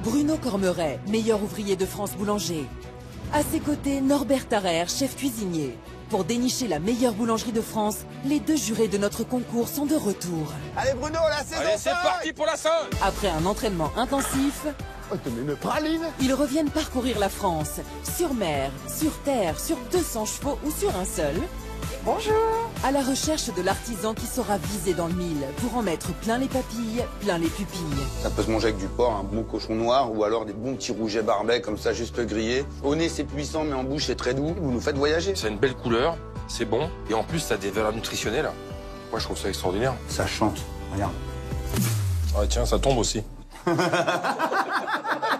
Bruno Cormeret, meilleur ouvrier de France boulanger. À ses côtés, Norbert Tarrer, chef cuisinier. Pour dénicher la meilleure boulangerie de France, les deux jurés de notre concours sont de retour. Allez Bruno, la saison. Allez, c'est parti pour la 5. Après un entraînement intensif, Oh, te mets une praline. ils reviennent parcourir la France. Sur mer, sur terre, sur 200 chevaux ou sur un seul. Bonjour. À la recherche de l'artisan qui saura viser dans le mille pour en mettre plein les papilles, plein les pupilles. Ça peut se manger avec du porc, un bon cochon noir ou alors des bons petits rougets barbets comme ça juste grillés. Au nez c'est puissant mais en bouche c'est très doux. Vous nous faites voyager. C'est une belle couleur, c'est bon. Et en plus, ça a des valeurs nutritionnelles. Moi, je trouve ça extraordinaire. Ça chante, regarde. Ah tiens, ça tombe aussi.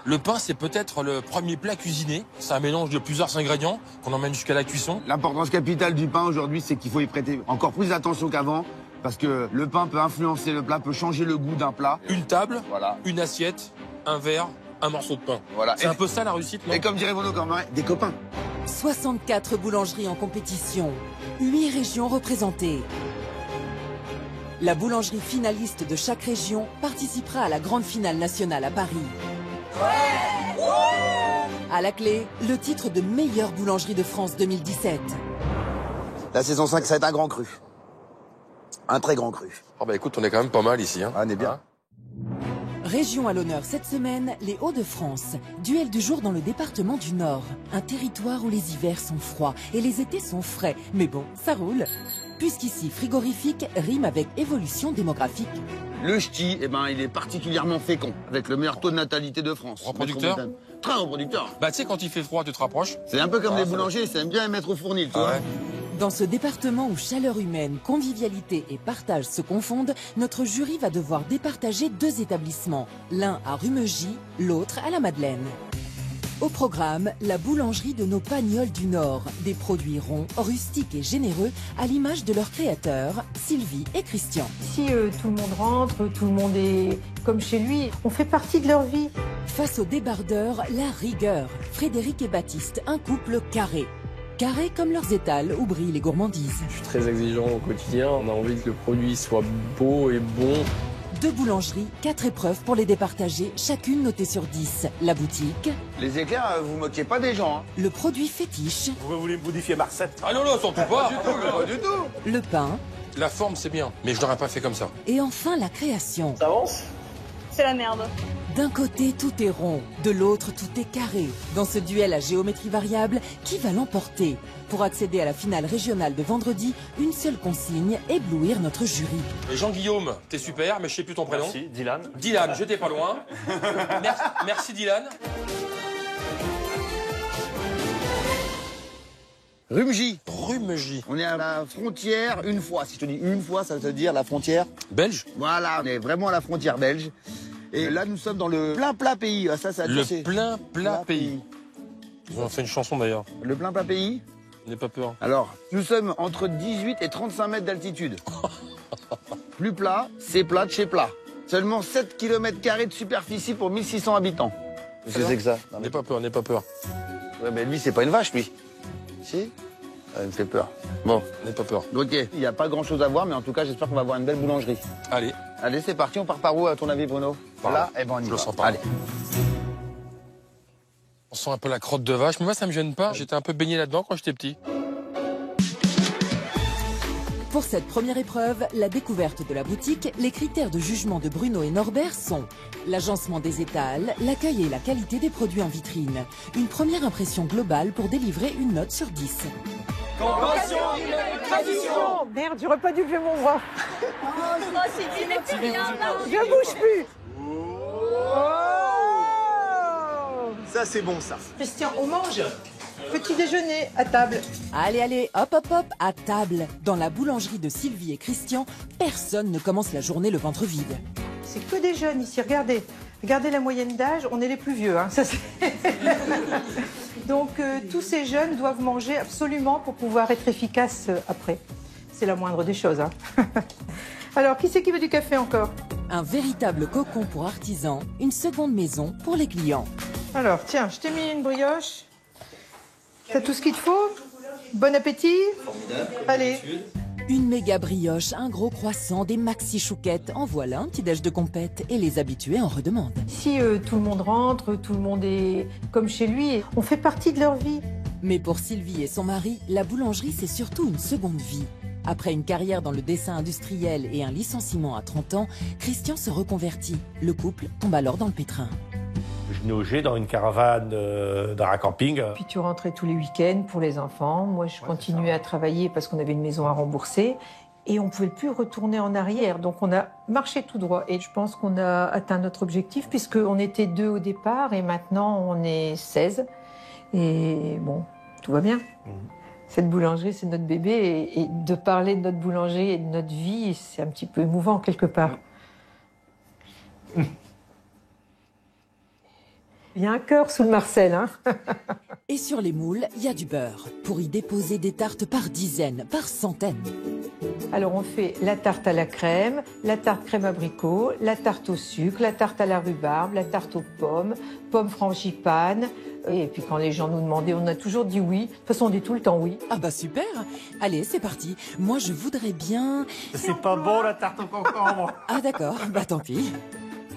Le pain, c'est peut-être le premier plat cuisiné. C'est un mélange de plusieurs ingrédients qu'on emmène jusqu'à la cuisson. L'importance capitale du pain aujourd'hui, c'est qu'il faut y prêter encore plus attention qu'avant. Parce que le pain peut influencer le plat, peut changer le goût d'un plat. Une table, Voilà. une assiette, un verre, un morceau de pain. Voilà. C'est un peu ça la réussite, non? Et comme dirait Bruno Cormeret, des copains. 64 boulangeries en compétition, 8 régions représentées. La boulangerie finaliste de chaque région participera à la grande finale nationale à Paris. À la clé, le titre de meilleure boulangerie de France 2017. La saison 5, ça va être un grand cru. Un très grand cru. Oh bah écoute, on est quand même pas mal ici. Hein. Ah, on est bien. Région à l'honneur cette semaine, les Hauts-de-France. Duel du jour dans le département du Nord. Un territoire où les hivers sont froids et les étés sont frais. Mais bon, ça roule. Puisqu'ici, frigorifique rime avec évolution démographique. Le ch'ti, eh ben, il est particulièrement fécond, avec le meilleur taux de natalité de France. Reproducteur? Très reproducteur. Bah tu sais, quand il fait froid, tu te rapproches. C'est un peu comme Ah, les ça boulangers, ça aime bien les mettre au fournil, tu Ah vois. ouais. Dans ce département où chaleur humaine, convivialité et partage se confondent, notre jury va devoir départager 2 établissements. L'un à Rumeugy, l'autre à la Madeleine. Au programme, la boulangerie de nos Pagnols du Nord. Des produits ronds, rustiques et généreux, à l'image de leurs créateurs, Sylvie et Christian. Si tout le monde rentre, tout le monde est comme chez lui, on fait partie de leur vie. Face aux débardeurs, la rigueur. Frédéric et Baptiste, un couple carré. Carré comme leurs étals où brillent les gourmandises. Je suis très exigeant au quotidien. On a envie que le produit soit beau et bon. 2 boulangeries, 4 épreuves pour les départager, chacune notée sur 10. La boutique, Les éclairs, vous moquez pas des gens, hein. le produit fétiche, Vous voulez modifier ma recette? Ah non, non, surtout pas. Pas du tout. le pain La forme, c'est bien, mais je l'aurais pas fait comme ça. et enfin la création. Ça avance? C'est la merde. D'un côté, tout est rond, de l'autre, tout est carré. Dans ce duel à géométrie variable, qui va l'emporter? Pour accéder à la finale régionale de vendredi, une seule consigne, éblouir notre jury. Jean-Guillaume, t'es super, mais je sais plus ton prénom. Merci, Dylan. Dylan, j'étais pas loin. Merci Dylan. Rumgy. Rumeugy. On est à la frontière une fois. Si je te dis une fois, ça veut dire la frontière. Belge. Voilà, on est vraiment à la frontière belge. Et là, nous sommes dans le plein plat pays. Ah, ça, Le c'est plein plat pays. Ils ont fait une chanson d'ailleurs. Le plein plat pays. N'aie pas peur. Alors, nous sommes entre 18 et 35 mètres d'altitude. Plus plat, c'est plat de chez plat. Seulement 7 km² de superficie pour 1600 habitants. Qu'est-ce que c'est que ça? Non, N'aie pas peur, n'aie pas peur. Ouais, mais lui, c'est pas une vache, lui. Si? Ça me fait peur. Bon, N'aie pas peur. ok. Il n'y a pas grand-chose à voir, mais en tout cas, j'espère qu'on va avoir une belle boulangerie. Allez, Allez, c'est parti. On part par où, à ton avis, Bruno? Par Là, là. eh ben, on y Je va. le sens pas. Allez. on sent un peu la crotte de vache, mais moi ça me gêne pas. J'étais un peu baigné là-dedans quand j'étais petit. Pour cette première épreuve, la découverte de la boutique, les critères de jugement de Bruno et Norbert sont l'agencement des étals, l'accueil et la qualité des produits en vitrine. Une première impression globale pour délivrer une note sur 10. Tradition. Merde, j'aurais pas dû lever mon bras. Oh, c'est dit, mais plus rien, là. Je bouge plus. Ça, c'est bon, ça. Christian, on mange. Petit déjeuner à table. Allez, allez, hop, hop, hop, à table. Dans la boulangerie de Sylvie et Christian, personne ne commence la journée le ventre vide. C'est que des jeunes ici, regardez. Regardez la moyenne d'âge, on est les plus vieux. Hein. Ça, donc tous ces jeunes doivent manger absolument pour pouvoir être efficaces après. C'est la moindre des choses. Hein. Alors, qui c'est qui veut du café encore? Un véritable cocon pour artisans, une seconde maison pour les clients. Alors, tiens, je t'ai mis une brioche. T'as tout ce qu'il te faut? Bon appétit. Allez. Une méga brioche, un gros croissant, des maxi chouquettes. En voilà un petit déj de compète et les habitués en redemandent. Si tout le monde rentre, tout le monde est comme chez lui, on fait partie de leur vie. Mais pour Sylvie et son mari, la boulangerie, c'est surtout une seconde vie. Après une carrière dans le dessin industriel et un licenciement à 30 ans, Christian se reconvertit. Le couple tombe alors dans le pétrin. Je logeais dans une caravane dans un camping. Puis tu rentrais tous les week-ends pour les enfants. Moi, je continuais à travailler parce qu'on avait une maison à rembourser. Et on ne pouvait plus retourner en arrière. Donc on a marché tout droit. Et je pense qu'on a atteint notre objectif puisqu'on était 2 au départ et maintenant on est 16. Et bon, tout va bien. Cette boulangerie, c'est notre bébé. Et de parler de notre boulangerie et de notre vie, c'est un petit peu émouvant quelque part. Il y a un cœur sous le Marcel, hein. Et sur les moules, il y a du beurre. Pour y déposer des tartes par dizaines, par centaines. Alors on fait la tarte à la crème crème abricot, la tarte au sucre, la tarte à la rhubarbe, la tarte aux pommes, pommes frangipane. Et puis quand les gens nous demandaient, on a toujours dit oui. De toute façon, on dit tout le temps oui. Ah bah super. Allez, c'est parti. Moi, je voudrais bien... C'est pas bon la tarte au concombre. Ah d'accord, bah tant pis.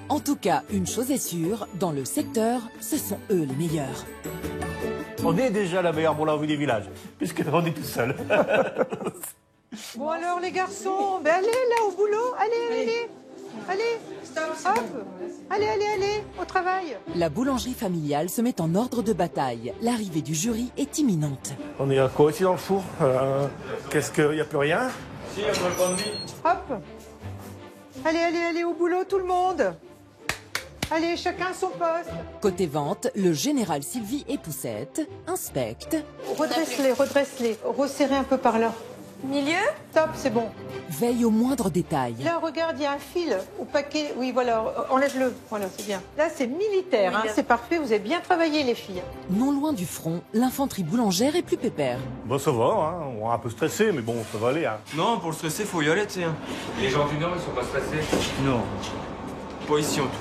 En tout cas, une chose est sûre, dans le secteur, ce sont eux les meilleurs. On est déjà la meilleure boulangerie du village, puisqu'on est tout seul. Bon alors les garçons, ben allez là au boulot, allez, hop, allez, au travail. La boulangerie familiale se met en ordre de bataille. L'arrivée du jury est imminente. On est à quoi aussi dans le four? Qu'est-ce qu'il n'y a plus rien? Hop, allez au boulot tout le monde. Allez, chacun à son poste. Côté vente, le général Sylvie et Poussette inspectent, Redresse-les, resserrez un peu par là. Milieu? Top, c'est bon. veillent au moindre détail. Là, regarde, il y a un fil au paquet. Oui, voilà, enlève-le. Voilà, c'est bien. Là, c'est militaire, hein, c'est parfait. Vous avez bien travaillé, les filles. Non loin du front, l'infanterie boulangère est plus pépère. Bon, ça va, hein. On est un peu stressé, mais bon, ça va aller. Hein. Non, pour le stresser, faut y aller, tu sais. Les gens du Nord, ils sont pas stressés. Non. Pas ici, en tout cas.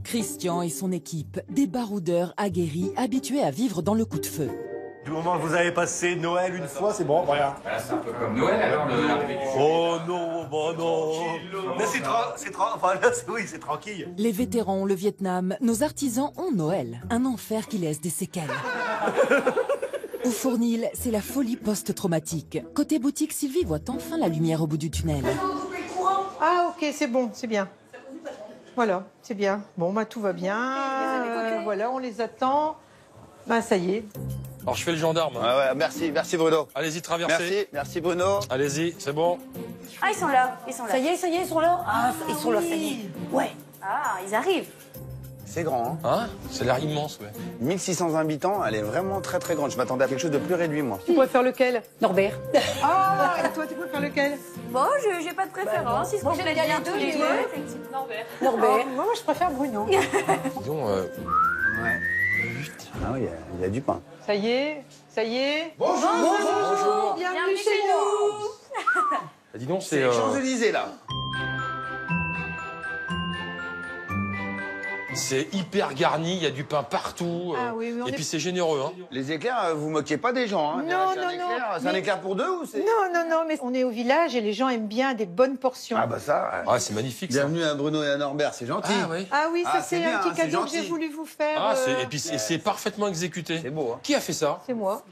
Christian et son équipe, des baroudeurs aguerris, habitués à vivre dans le coup de feu. Du moment que vous avez passé Noël une fois, c'est bon, voilà. Bah, c'est un peu comme Noël, alors, l'arrivée du jury. Oh non, bah non. Mais c'est tranquille. Les vétérans ont le Vietnam, nos artisans ont Noël. Un enfer qui laisse des séquelles. Au Fournil, c'est la folie post-traumatique. Côté boutique, Sylvie voit enfin la lumière au bout du tunnel. Ah, ok, c'est bon, c'est bien. Voilà, c'est bien. Bon, bah tout va bien. Voilà, on les attend. Bah ça y est. Alors je fais le gendarme. Ouais, merci Bruno. Allez-y, traversez. Merci Bruno. Allez-y, c'est bon. Ah, ils sont là. Ça y est, ils sont là. Ah, ils sont là, ça y est. Ouais. Ah, ils arrivent. C'est grand, hein. Hein? Ça a l'air immense, ouais. 1600 habitants, elle est vraiment très très grande. Je m'attendais à quelque chose de plus réduit, moi. Tu préfères lequel? Norbert. Ah, et toi, tu préfères lequel? Bon, j'ai pas de préférence. Ils se complètent bien tous les deux. Effectivement. Norbert. Moi, je préfère Bruno. Disons, Ouais. Ah oui, il y a du pain. Ça y est. bonjour. Bienvenue chez nous. Dis donc, C'est c'est... les Champs-Élysées, là. C'est hyper garni, il y a du pain partout. Ah oui, mais on et est- puis c'est généreux, hein. Les éclairs, vous moquez pas des gens, hein. Non, C'est un non, éclair, non. C'est un Mais- éclair pour deux ou c'est... Non, mais on est au village et les gens aiment bien des bonnes portions. Ah bah ça. Ah, c'est magnifique, ça. Bienvenue à Bruno et à Norbert, c'est gentil. Ah, oui. Ah oui, ça Ah, c'est c'est bien, un hein, petit c'est cadeau que gentil. j'ai voulu vous faire. Ah, et puis c'est parfaitement exécuté. C'est beau, hein. Qui a fait ça? C'est moi.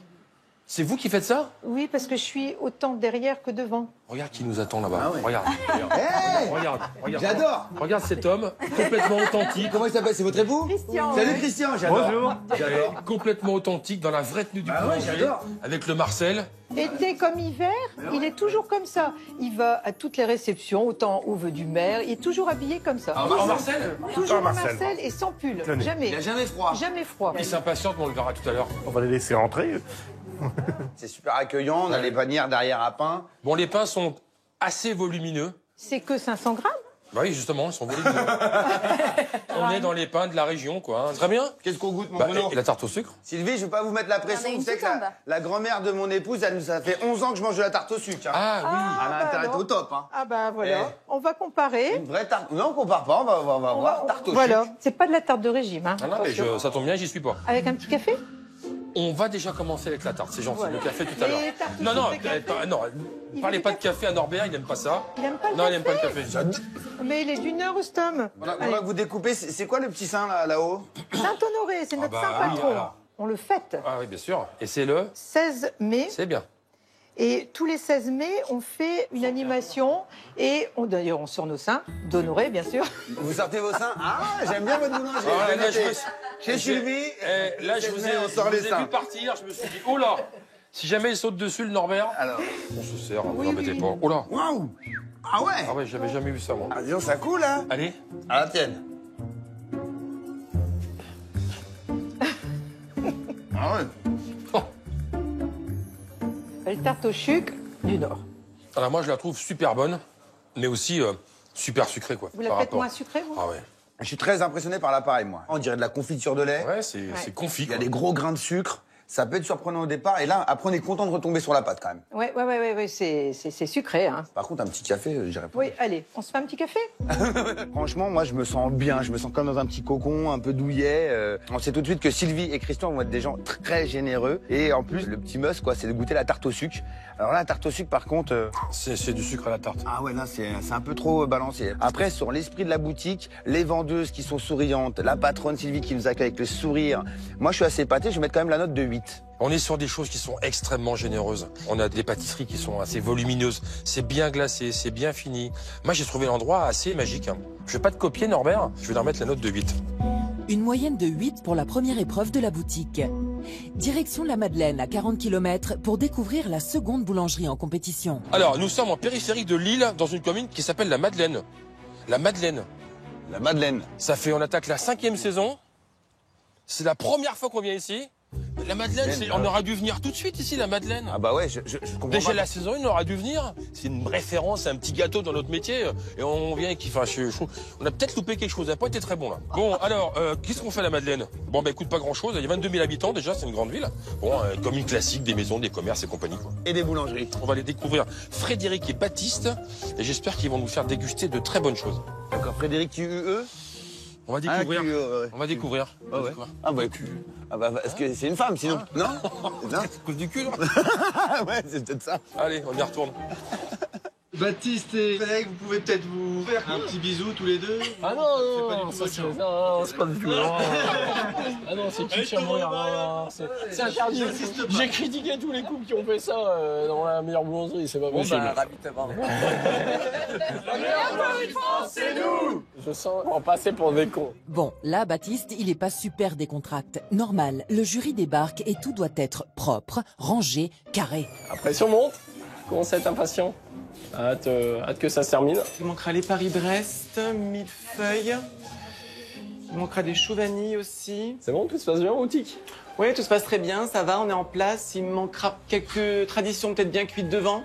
C'est vous qui faites ça? Oui, parce que je suis autant derrière que devant. Regarde qui nous attend là-bas. Ah ouais. Regarde. Hey, Regarde. j'adore. Regarde cet homme, complètement authentique. Comment il s'appelle? C'est votre époux? Christian. Salut Christian, j'adore. Bonjour. J'adore. Complètement authentique, dans la vraie tenue du Ah ouais, boulanger, j'adore. avec le Marcel. Été comme hiver, il est toujours comme ça. Il va à toutes les réceptions, autant au vœu du maire. Il est toujours habillé comme ça. En Marcel? Toujours Ah, en Marcel. Marcel et sans pull. Tenez. Jamais. Il a jamais froid. Jamais froid. Il s'impatiente, mais on le verra tout à l'heure. On va les laisser rentrer. C'est super accueillant, on a les bannières derrière à pain. Bon, les pains sont assez volumineux. C'est que 500 grammes. Bah oui, justement, ils sont volumineux. On est dans les pains de la région, quoi. Hein. Très bien. Qu'est-ce qu'on goûte, mon Bah, Bruno? et la tarte au sucre? Sylvie, je veux pas vous mettre la pression. Il y en a Vous une savez que toute en bas. la grand-mère de mon épouse, ça fait 11 ans que je mange de la tarte au sucre. Hein. Ah oui. Elle a intérêt alors. au top. Hein. Ah bah voilà. Eh. On va comparer. Une vraie tarte. Non, on compare pas, on va voir. Tarte au Voilà. sucre. C'est pas de la tarte de régime. Hein. Ah non, mais Attention. ça tombe bien, j'y suis pas. Avec un petit café? On va déjà commencer avec la tarte, c'est gentil. Voilà. Le café tout à l'heure. Les tartes Non, non, au café. non, Il parlez veut pas du de café à Norbert, il n'aime pas ça. Il aime pas le Non, café. il aime pas le café. Mais il est d'une heure, Stom. Voilà, vous découpez, c'est quoi le petit sein là-haut? Saint-Honoré, c'est notre bah saint oui, patron. alors. On le fête. Ah oui, bien sûr. Et c'est le 16 mai. C'est bien. Et tous les 16 mai, on fait une animation. Et d'ailleurs, on sort nos seins, d'Honoré, bien sûr. Vous sortez vos seins? Ah, j'aime bien votre boulangerie. Ah, là, Chez Sylvie, là, je vous ai vu partir, je me suis dit, oh là, si jamais il saute dessus, le Norbert. Alors. On se sert, vous embêtez pas. Oh là. Waouh! Ah ouais? Ah ouais, j'avais jamais vu ça, moi. Ah, disons, ça coule, hein? Allez. À la tienne. Ah ouais? Elle tarte au sucre du Nord. Alors moi, je la trouve super bonne, mais aussi super sucrée, quoi. Vous la par faites rapport. moins sucrée, vous? Ah ouais. Je suis très impressionné par l'appareil, moi. On dirait de la confiture de lait. Ouais, c'est confit, Il y a quoi. des gros grains de sucre. Ça peut être surprenant au départ. Et là, après, on est content de retomber sur la pâte, quand même. Ouais, c'est sucré, hein. Par contre, un petit café, je dirais pas. Oui, allez, on se fait un petit café? Franchement, moi, je me sens bien. Je me sens comme dans un petit cocon, un peu douillet. On sait tout de suite que Sylvie et Christian vont être des gens très généreux. Et en plus, le petit must, quoi, c'est de goûter la tarte au sucre. Alors là, la tarte au sucre, par contre... C'est du sucre à la tarte. Ah ouais, là, c'est un peu trop balancé. Après, sur l'esprit de la boutique, les vendeuses qui sont souriantes, la patronne Sylvie qui nous accueille avec le sourire. Moi, je suis assez épaté. Je vais mettre quand même la note de 8. On est sur des choses qui sont extrêmement généreuses. On a des pâtisseries qui sont assez volumineuses. C'est bien glacé, c'est bien fini. Moi, j'ai trouvé l'endroit assez magique. Je vais pas te copier, Norbert. Je vais leur mettre la note de 8. Une moyenne de 8 pour la première épreuve de la boutique. Direction la Madeleine, à 40 km, pour découvrir la seconde boulangerie en compétition. Alors, nous sommes en périphérie de Lille, dans une commune qui s'appelle la Madeleine. La Madeleine. La Madeleine. Ça fait, on attaque la 5e saison. C'est la première fois qu'on vient ici. La Madeleine, on aurait dû venir tout de suite ici, la Madeleine. Ah bah ouais, je comprends Déjà pas. la saison 1, on aurait dû venir. C'est une référence, un petit gâteau dans notre métier. Et on vient qui, enfin, on a peut-être loupé quelque chose. Ça n'a pas été très bon là. Bon, alors, qu'est-ce qu'on fait à la Madeleine? Bon, bah écoute, pas grand-chose. Il y a 22 000 habitants déjà, c'est une grande ville. Bon, comme une classique, des maisons, des commerces et compagnie, quoi. Et des boulangeries. On va les découvrir. Frédéric et Baptiste. Et j'espère qu'ils vont nous faire déguster de très bonnes choses. D'accord, Frédéric QUE. On va découvrir. Ah, QE, ouais. On va découvrir. Ah ouais. Ah bah écoute. Ah bah, est-ce que c'est une femme sinon? Non? Non? À cause du cul, là. Ouais, c'est peut-être ça. Allez, on y retourne. Baptiste et Frédéric, vous pouvez peut-être vous faire un petit bisou tous les deux. Ah non, ça c'est pas du tout. Ah non, c'est qui mourir. C'est interdit. J'ai critiqué tous les couples qui ont fait ça dans la meilleure boulangerie, c'est pas possible. ravi de te voir. C'est nous. Je sens qu'on va passer pour des cons. Bon, là, Baptiste, il est pas super décontracté. Normal, le jury débarque et tout doit être propre, rangé, carré. La pression monte. Commence à être impatient. Hâte que ça se termine. Il manquera les Paris-Brest, millefeuilles. Il manquera des choux vanille aussi. C'est bon, tout se passe bien, boutique? Oui, tout se passe très bien, ça va, on est en place. Il me manquera quelques traditions peut-être bien cuites devant.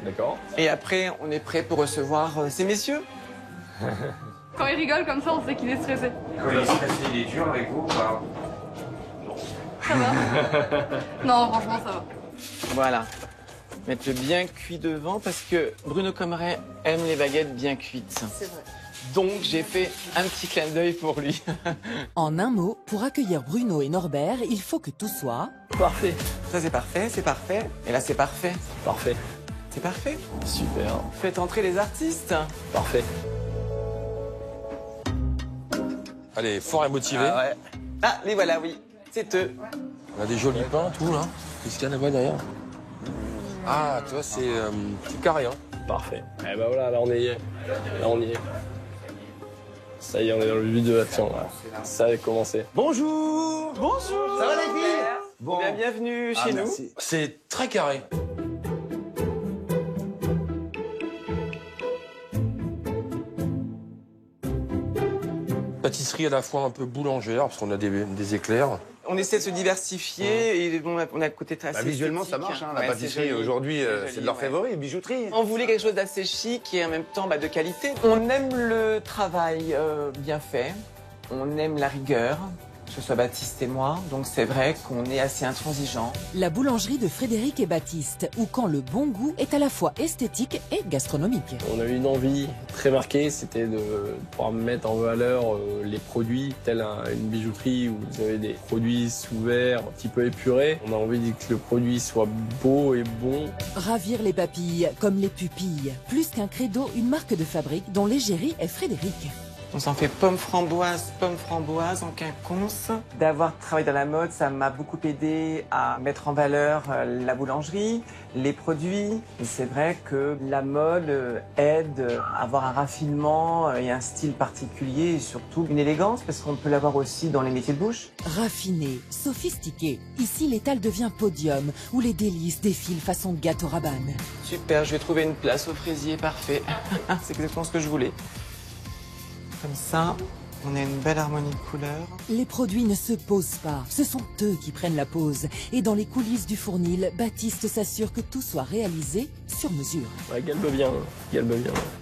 D'accord. Et après, on est prêt pour recevoir ces messieurs. Quand il rigole comme ça, on sait qu'il est stressé. Quand il est stressé, il est dur avec vous ou pas? Ça va? Non, franchement, ça va. Voilà. Mettre le bien cuit devant parce que Bruno Commeret aime les baguettes bien cuites. C'est vrai. Donc j'ai fait un petit clin d'œil pour lui. En un mot, pour accueillir Bruno et Norbert, il faut que tout soit... Parfait. Ça c'est parfait, c'est parfait. Et là c'est parfait. Parfait. C'est parfait. Super. Faites entrer les artistes. Parfait. Allez, fort et motivé. Ah ouais. Ah, les voilà, oui. C'est eux. On a des jolis pains, tout là. Qu'est-ce qu'il y a là-bas derrière? Ah, tu vois, c'est carré, hein. Parfait. Eh ben voilà, là on y est. Là on y est. Ça y est, on est dans le vif de l'action. Ça a commencé. Bonjour. Bonjour. Ça va les filles? Bon. Bienvenue chez nous. Merci. C'est très carré. Pâtisserie à la fois un peu boulangère, parce qu'on a des éclairs. On essaie de se diversifier et bon, on a le côté très assez Visuellement, ça esthétique. marche. Hein, la Ouais, pâtisserie, c'est joli. aujourd'hui, c'est de leur ouais. favori, bijouterie. On voulait quelque chose d'assez chic et en même temps de qualité. On aime le travail bien fait, on aime la rigueur, que ce soit Baptiste et moi, donc c'est vrai qu'on est assez intransigeants. La boulangerie de Frédéric et Baptiste, où quand le bon goût est à la fois esthétique et gastronomique. On a eu une envie très marquée, c'était de pouvoir mettre en valeur les produits, telle une bijouterie où vous avez des produits sous verre, un petit peu épurés. On a envie que le produit soit beau et bon. Ravir les papilles, comme les pupilles. Plus qu'un credo, une marque de fabrique dont l'égérie est Frédéric. On s'en fait pomme framboise en quinconce. D'avoir travaillé dans la mode, ça m'a beaucoup aidé à mettre en valeur la boulangerie, les produits. Et c'est vrai que la mode aide à avoir un raffinement et un style particulier et surtout une élégance parce qu'on peut l'avoir aussi dans les métiers de bouche. Raffiné, sophistiqué. Ici, l'étal devient podium où les délices défilent façon gâteau rabanne. Super, je vais trouver une place au fraisier, parfait. C'est exactement ce que je voulais. Comme ça, on a une belle harmonie de couleurs. Les produits ne se posent pas, ce sont eux qui prennent la pose. Et dans les coulisses du fournil, Baptiste s'assure que tout soit réalisé sur mesure. Ouais, galbe bien.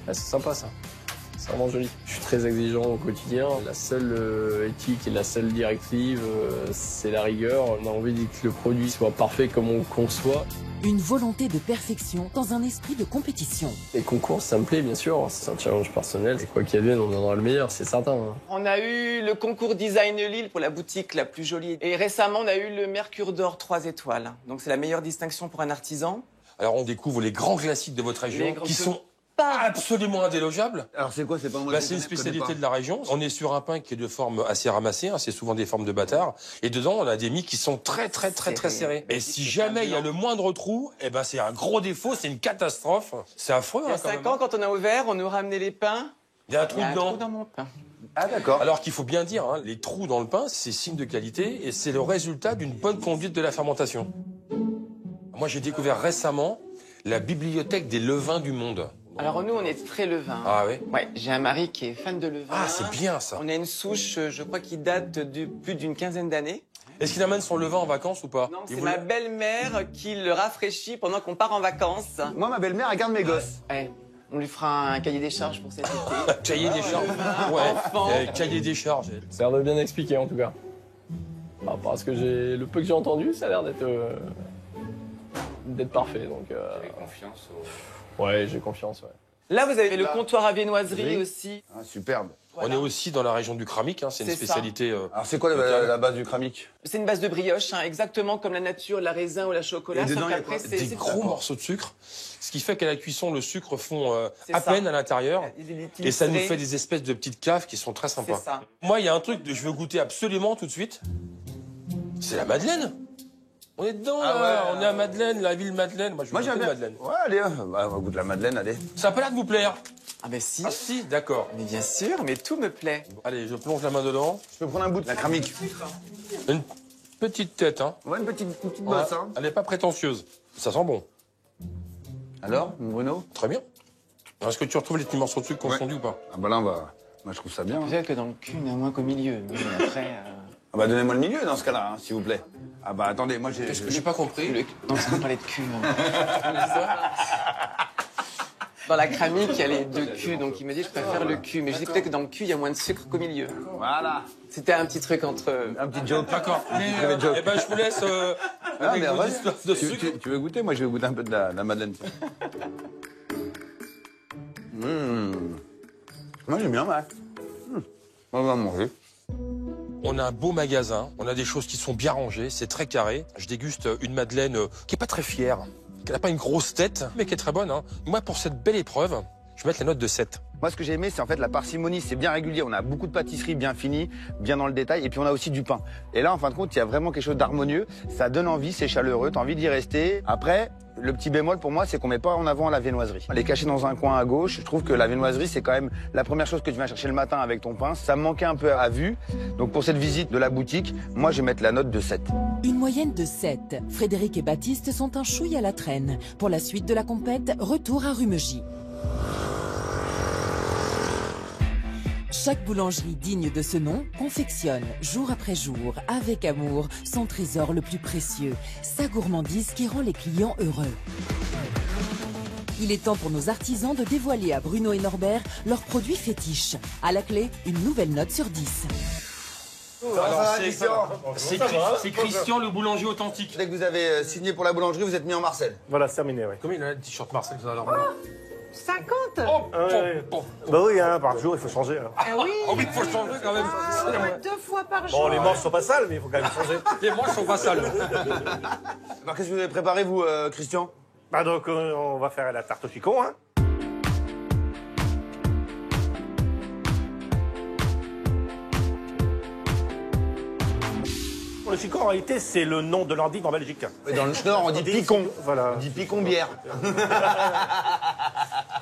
Ah, c'est sympa ça. C'est vraiment joli. Je suis très exigeant au quotidien. La seule éthique et la seule directive, c'est la rigueur. On a envie que le produit soit parfait comme on le conçoit. Une volonté de perfection dans un esprit de compétition. Les concours, ça me plaît bien sûr, c'est un challenge personnel. Et quoi qu'il advienne, on donnera le meilleur, c'est certain. On a eu le concours Design Lille pour la boutique la plus jolie. Et récemment, on a eu le Mercure d'Or 3 étoiles. Donc c'est la meilleure distinction pour un artisan. Alors on découvre les grands classiques de votre région qui sont absolument indélogeables. Alors c'est quoi, c'est pas moi? C'est une spécialité de la région. On est sur un pain qui est de forme assez ramassée, hein, c'est souvent des formes de bâtard. Et dedans, on a des mie qui sont très serrés. Et si jamais il y a le moindre trou, eh ben c'est un gros défaut, c'est une catastrophe. C'est affreux. Il y a 5 ans, quand on a ouvert, on nous ramenait les pains. Il y a un trou dedans. Dans mon pain. Ah d'accord. Alors qu'il faut bien dire, hein, les trous dans le pain, c'est signe de qualité et c'est le résultat d'une bonne conduite de la fermentation. Moi, j'ai découvert récemment la bibliothèque des levains du monde. Alors nous, on est très levain. Ah oui? Ouais, j'ai un mari qui est fan de levain. Ah, c'est bien ça. On a une souche, je crois, qui date de plus d'une quinzaine d'années. Est-ce qu'il amène son levain en vacances ou pas? Non, c'est ma belle-mère qui le rafraîchit pendant qu'on part en vacances. Moi, ma belle-mère, elle garde mes gosses. Ouais. On lui fera un cahier des charges pour cet été. Cahier des charges. Ouais, cahier des charges. Ça a l'air de bien expliquer en tout cas. Parce que le peu que j'ai entendu, ça a l'air d'être parfait. Donc, J'ai confiance Ouais, j'ai confiance, ouais. Là, vous avez le comptoir à viennoiserie aussi. Ah, superbe. Voilà. On est aussi dans la région du Kramique, hein, c'est une spécialité. Alors c'est quoi la base du Kramique? C'est une base de brioche, hein, exactement comme la nature, la raisin ou la chocolat. Et dedans, il y a des gros morceaux de sucre, ce qui fait qu'à la cuisson, le sucre fond à peine à l'intérieur, et ça nous fait des espèces de petites caves qui sont très sympas. Ça. Moi, il y a un truc que je veux goûter absolument tout de suite, c'est la Madeleine. On est dedans, là. On est à Madeleine, la ville Madeleine. Moi, je veux goûter la Madeleine. Ouais, allez, on va goûter la Madeleine, allez. Ça a pas l'air de vous plaire? Ah ben si. Ah si, d'accord. Mais bien sûr, mais tout me plaît. Allez, je plonge la main dedans. Je peux prendre un bout de la Kramique? Une petite tête, hein. Ouais, une petite bosse, hein. Elle n'est pas prétentieuse. Ça sent bon. Alors, Bruno? Très bien. Est-ce que tu retrouves les petits morceaux de sucre confondus ou pas? Ah bah là, moi je trouve ça bien. Peut-être que dans le cul, il y en a moins qu'au milieu. Mais après... Ah bah donnez-moi le milieu dans ce cas-là, hein, s'il vous plaît. Ah bah attendez, moi j'ai... Qu'est-ce que j'ai pas compris? Non, c'est qu'on parlait de cul. Dans la Kramique, il y a les deux culs, donc il me dit je préfère le cul. Mais je dis peut-être que dans le cul, il y a moins de sucre qu'au milieu. Voilà. C'était un petit truc entre... Un petit joke. D'accord. Eh ben je vous laisse avec vos histoires de sucre. Tu veux goûter? Moi je vais goûter un peu de la Madeleine. Moi j'aime bien, ouais. On va manger. On a un beau magasin, on a des choses qui sont bien rangées, c'est très carré. Je déguste une Madeleine qui est pas très fière, qui n'a pas une grosse tête, mais qui est très bonne. Hein. Moi, pour cette belle épreuve, je vais mettre la note de 7. Moi, ce que j'ai aimé, c'est en fait la parcimonie, c'est bien régulier. On a beaucoup de pâtisseries bien finies, bien dans le détail, et puis on a aussi du pain. Et là, en fin de compte, il y a vraiment quelque chose d'harmonieux. Ça donne envie, c'est chaleureux, t'as envie d'y rester. Après, le petit bémol pour moi, c'est qu'on met pas en avant la viennoiserie. Elle est cachée dans un coin à gauche. Je trouve que la viennoiserie, c'est quand même la première chose que tu viens chercher le matin avec ton pain. Ça me manquait un peu à vue. Donc pour cette visite de la boutique, moi, je vais mettre la note de 7. Une moyenne de 7. Frédéric et Baptiste sont un chouille à la traîne. Pour la suite de la compète, retour à Rumegis. Chaque boulangerie digne de ce nom confectionne, jour après jour, avec amour, son trésor le plus précieux, sa gourmandise qui rend les clients heureux. Il est temps pour nos artisans de dévoiler à Bruno et Norbert leurs produits fétiches. À la clé, une nouvelle note sur 10. Alors, c'est Christian, le boulanger authentique. Dès que vous avez signé pour la boulangerie, vous êtes mis en Marcel. Voilà, c'est terminé, oui. Combien il a le t-shirt Marcel ça alors 50 Bah oui, hein, par jour, il faut changer. Hein. Ah oui. Oh oui, il faut changer quand même. 2 fois par jour. Bon, les manches sont pas sales, mais il faut quand même changer. Les manches sont pas sales. Alors, qu'est-ce que vous avez préparé, vous, Christian? Bah donc, on va faire la tarte au chicon, hein. Le chicon, en réalité, c'est le nom de l'endive en Belgique. Dans le Nord, on dit picon. Voilà. On dit picon bière.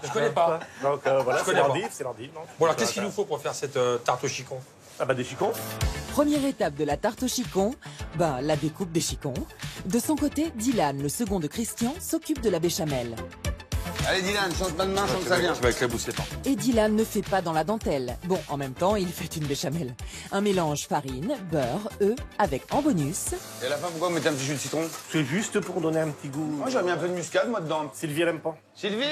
Je connais pas. Donc voilà, c'est l'endive, c'est l'endive. Bon alors, qu'est-ce qu'il nous faut pour faire cette tarte au chicon? Ah bah des chicons. Première étape de la tarte au chicon, la découpe des chicons. De son côté, Dylan, le second de Christian, s'occupe de la béchamel. Allez Dylan, change pas de main, change ça vient. Tu vas éclabousser pas. Et Dylan ne fait pas dans la dentelle. Bon, en même temps, il fait une béchamel. Un mélange farine, beurre, œufs, avec en bonus... Et à la fin, pourquoi vous mettez un petit jus de citron? C'est juste pour donner un petit goût. Moi, j'aurais mis un peu de muscade, moi, dedans. Sylvie, elle aime pas. Sylvie,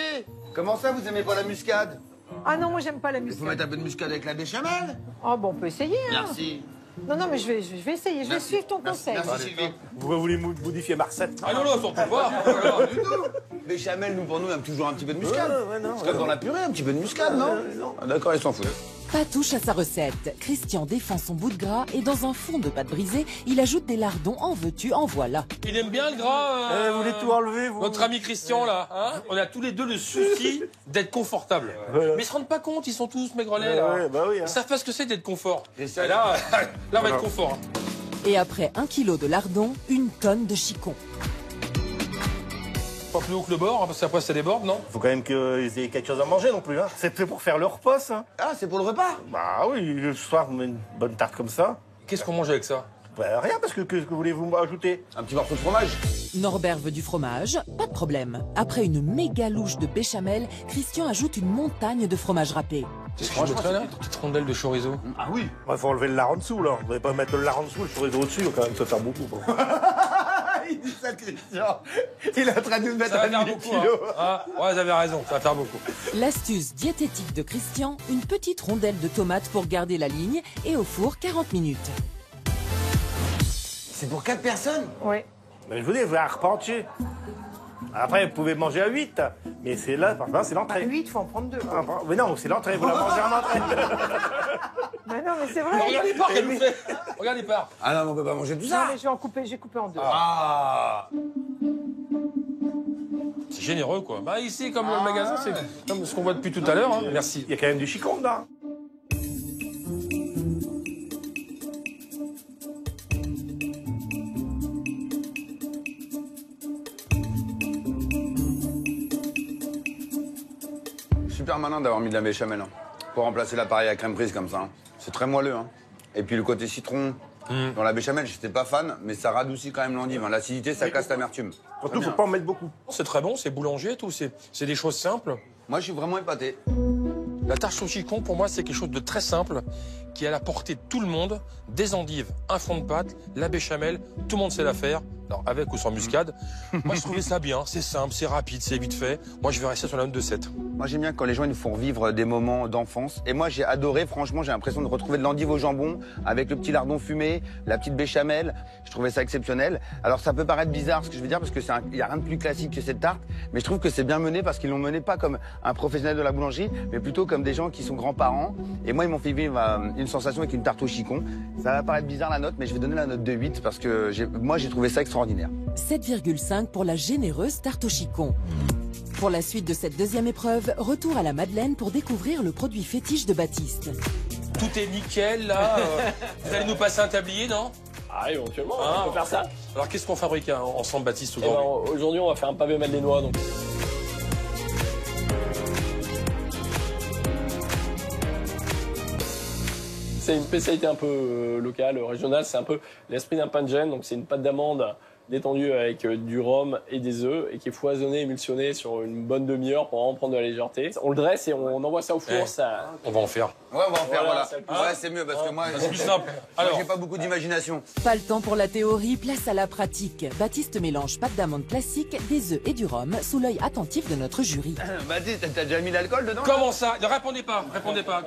comment ça, vous aimez pas la muscade? Ah non, moi j'aime pas la Il faut muscade. mettre un peu de muscade avec la béchamel. Oh bon, on peut essayer. Hein. Merci. Non, mais je vais essayer. Je vais suivre ton conseil. Merci Sylvie. Vous voulez modifier Marcel? Ah non, surtout pas. Pas du tout. Béchamel, nous, pour nous, aime toujours un petit peu de muscade. non. C'est comme dans la purée, un petit peu de muscade, non? Ah, d'accord, ils s'en foutent. Pas touche à sa recette. Christian défend son bout de gras et dans un fond de pâte brisée, il ajoute des lardons. En veux-tu, en voilà. Il aime bien le gras. Vous voulez tout enlever, vous? Notre ami Christian, là, hein, on a tous les deux le souci d'être confortable. Voilà. Mais ils se rendent pas compte, ils sont tous maigrelets, là. Ouais, bah oui, hein. Ils savent pas ce que c'est d'être confort. Et ça, Et là, on va être confort. Hein. Et après 1 kilo de lardons, 1 tonne de chicon. Pas plus haut que le bord, hein, parce qu'après ça déborde, non? Faut quand même qu'ils aient quelque chose à manger non plus, hein. C'est fait pour faire le repas, ça. Ah, c'est pour le repas? Bah oui, le soir, on met une bonne tarte comme ça. Qu'est-ce qu'on mange avec ça? Bah rien, parce que voulez-vous ajouter? Un petit morceau de fromage? Norbert veut du fromage, pas de problème. Après une méga louche de béchamel, Christian ajoute une montagne de fromage râpé. Qu'est-ce que je mettrais là? Une petite rondelle de chorizo. Ah oui. Il faut enlever le lard en dessous, là. Vous n'allez pas mettre le lard en dessous, le chorizo au-dessus, il va quand même se faire beaucoup. Bon. Il dit ça, Christian. Il est en train de nous mettre Ça va un faire demi-kilo. beaucoup. Hein. Ah, ouais, vous avez raison, ça va faire beaucoup. L'astuce diététique de Christian, une petite rondelle de tomate pour garder la ligne et au four 40 minutes. C'est pour 4 personnes? Oui. Mais je vous dis, vous avez un repas entier. Après, vous pouvez manger à 8, mais c'est là, par exemple, c'est l'entrée. 8, il faut en prendre 2. Mais non, c'est l'entrée, vous la mangez en entrée. Mais non, mais c'est vrai. Regardez pas qu'elle nous fait. Regardez pas. Ah non, mais on peut pas manger tout Non, ça. mais je vais en couper, j'ai coupé en 2. Ah. C'est généreux, quoi. Bah, ici, comme le magasin, c'est comme ce qu'on voit depuis tout à l'heure. Hein. Merci. Il y a quand même du chicon dedans. Super malin d'avoir mis de la béchamel hein, pour remplacer l'appareil à crème prise comme ça. Hein. C'est très moelleux. Hein. Et puis le côté citron dans la béchamel, j'étais pas fan, mais ça radoucit quand même l'endive. Hein. L'acidité, ça casse l'amertume. Surtout, faut pas en mettre beaucoup. C'est très bon, c'est boulanger, tout. C'est des choses simples. Moi, je suis vraiment épaté. La tarte au chicon, pour moi, c'est quelque chose de très simple qui est à la portée de tout le monde. Des endives, un fond de pâte, la béchamel, tout le monde sait la faire. Alors, avec ou sans muscade. Moi, je trouvais ça bien. C'est simple, c'est rapide, c'est vite fait. Moi, je vais rester sur la note de 7. Moi, j'aime bien quand les gens ils nous font revivre des moments d'enfance. Et moi, j'ai adoré, franchement, j'ai l'impression de retrouver de l'endive au jambon avec le petit lardon fumé, la petite béchamel. Je trouvais ça exceptionnel. Alors, ça peut paraître bizarre ce que je veux dire parce que il y a rien de plus classique que cette tarte. Mais je trouve que c'est bien mené parce qu'ils l'ont mené pas comme un professionnel de la boulangerie, mais plutôt comme des gens qui sont grands-parents. Et moi, ils m'ont fait vivre une sensation avec une tarte au chicon. Ça va paraître bizarre la note, mais je vais donner la note de 8 parce que moi, j'ai trouvé ça extraordinaire. 7,5 pour la généreuse tarte au chicon. Pour la suite de cette deuxième épreuve, retour à la Madeleine pour découvrir le produit fétiche de Baptiste. Tout est nickel, là. Vous allez nous passer un tablier, non? Ah, éventuellement, on peut faire ça. Alors, qu'est-ce qu'on fabrique hein, ensemble, Baptiste, aujourd'hui? Aujourd'hui, on va faire un pavé madeleinois. Donc. C'est une spécialité un peu locale, régionale. C'est un peu l'esprit d'un pain de gêne. Donc, c'est une pâte d'amande détendu avec du rhum et des œufs et qui est foisonné, émulsionné sur une bonne demi-heure pour vraiment prendre de la légèreté. On le dresse et on envoie ça au four. Ça... On va en faire. Ouais, on va en faire, voilà. Voilà. Ouais, c'est mieux parce que moi, C'est plus simple. Alors, Alors, j'ai pas beaucoup d'imagination. Pas le temps pour la théorie, place à la pratique. Baptiste mélange pâte d'amande classique, des œufs et du rhum sous l'œil attentif de notre jury. Baptiste, t'as déjà mis l'alcool dedans? comment ça? Ne répondez pas.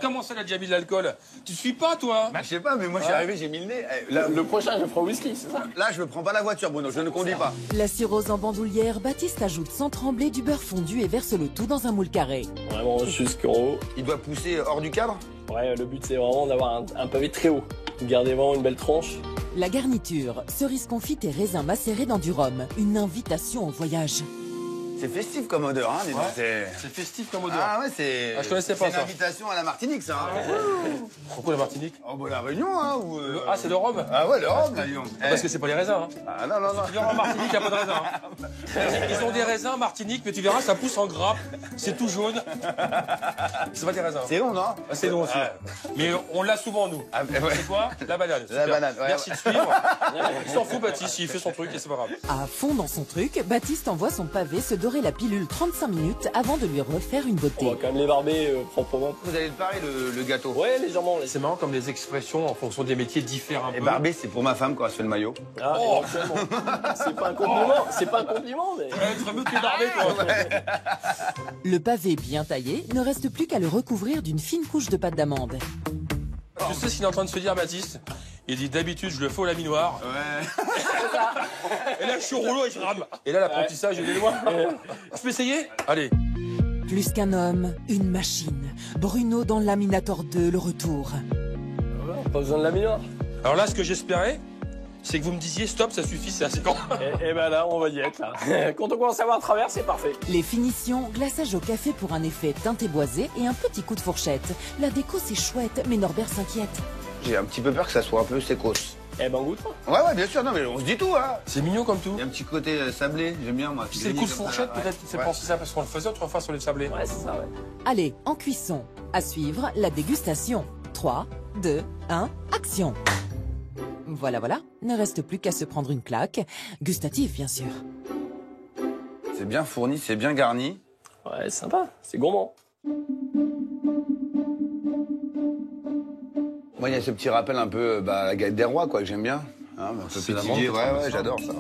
Comment ça, il a déjà mis de l'alcool? Tu suis pas, toi? Bah, je sais pas, mais moi, je suis arrivé, j'ai mis le nez. Là, Le prochain, je ferai au whisky, c'est ça? là, je ne prends pas la voiture, Bruno, je ne conduis pas. La cirrhose en bandoulière, Baptiste ajoute sans trembler du beurre fondu et verse le tout dans un moule carré. Vraiment jusqu'en haut. Il doit pousser hors du cadre? Ouais, le but c'est vraiment d'avoir un pavé très haut. Garder vraiment une belle tranche. La garniture, cerises confites et raisins macérés dans du rhum. Une invitation au voyage. C'est festif comme odeur, hein, dis donc. C'est festif comme odeur. Ah ouais, c'est. Ah, je connaissais pas C'est ça. une invitation à la Martinique, ça. Hein. Pourquoi la Martinique? Oh, bah, la Réunion, hein. Ou, Ah, c'est le rhum? Ah ouais, le rhum, là, dis donc. Parce que c'est pas les raisins. Hein. Ah non, non, non. Tu verras en Martinique, il n'y a pas de raisins. Hein. Ils ont des raisins en Martinique, mais tu verras, ça pousse en grappe. C'est tout jaune. C'est pas des raisins. C'est long, non? Ah, c'est long aussi. Mais on l'a souvent, nous. Ah, ouais. C'est quoi? La banane. La Super. banane, ouais. Merci de suivre. Il s'en fout, Baptiste, il fait son truc et c'est pas grave. À fond dans son truc, Baptiste envoie son pavé se dorer la pilule 35 minutes avant de lui refaire une On beauté. va quand même les barber proprement. Vous allez le parer, le gâteau? Ouais, légèrement. C'est marrant comme les expressions en fonction des métiers diffèrent un Et peu. barber, c'est pour ma femme quand elle se fait le maillot. Ah, Oh. éventuellement. C'est pas un compliment, c'est pas un compliment, mais. Tu serais mieux que les barbés, toi. Le pavé bien taillé, ne reste plus qu'à le recouvrir d'une fine couche de pâte d'amande. Tu sais ce qu'il est en train de se dire, Baptiste? Il dit d'habitude, je le fais au laminoir. Ouais. Et là, je suis au rouleau et je rame. Et là, l'apprentissage, il est loin. Je peux essayer? Allez. Plus qu'un homme, une machine. Bruno dans Laminator 2, le retour. Pas besoin de la meilleure. Alors là, ce que j'espérais, c'est que vous me disiez stop, ça suffit, c'est assez grand. Et ben là, on va y être là. Quand on commence à voir à travers, c'est parfait. Les finitions, glaçage au café pour un effet teinté boisé et un petit coup de fourchette. La déco c'est chouette, mais Norbert s'inquiète. J'ai un petit peu peur que ça soit un peu sécos. Eh ben, goûte. Ouais, ouais, bien sûr, non, mais on se dit tout, hein. C'est mignon comme tout. Il y a un petit côté sablé, j'aime bien, moi. C'est le coup de fourchette, peut-être, qui te fait penser ça, parce qu'on le faisait autrefois sur les sablés. Ouais, c'est ça, ouais. Allez, en cuisson. À suivre, la dégustation. 3, 2, 1, action. Voilà, voilà. Ne reste plus qu'à se prendre une claque. Gustative, bien sûr. C'est bien fourni, c'est bien garni. Ouais, c'est sympa, c'est gourmand. Moi, il y a ce petit rappel un peu à la galette des rois, quoi, que j'aime bien. Hein, un peu C'est la pétillé, menthe, ouais, j'adore ça.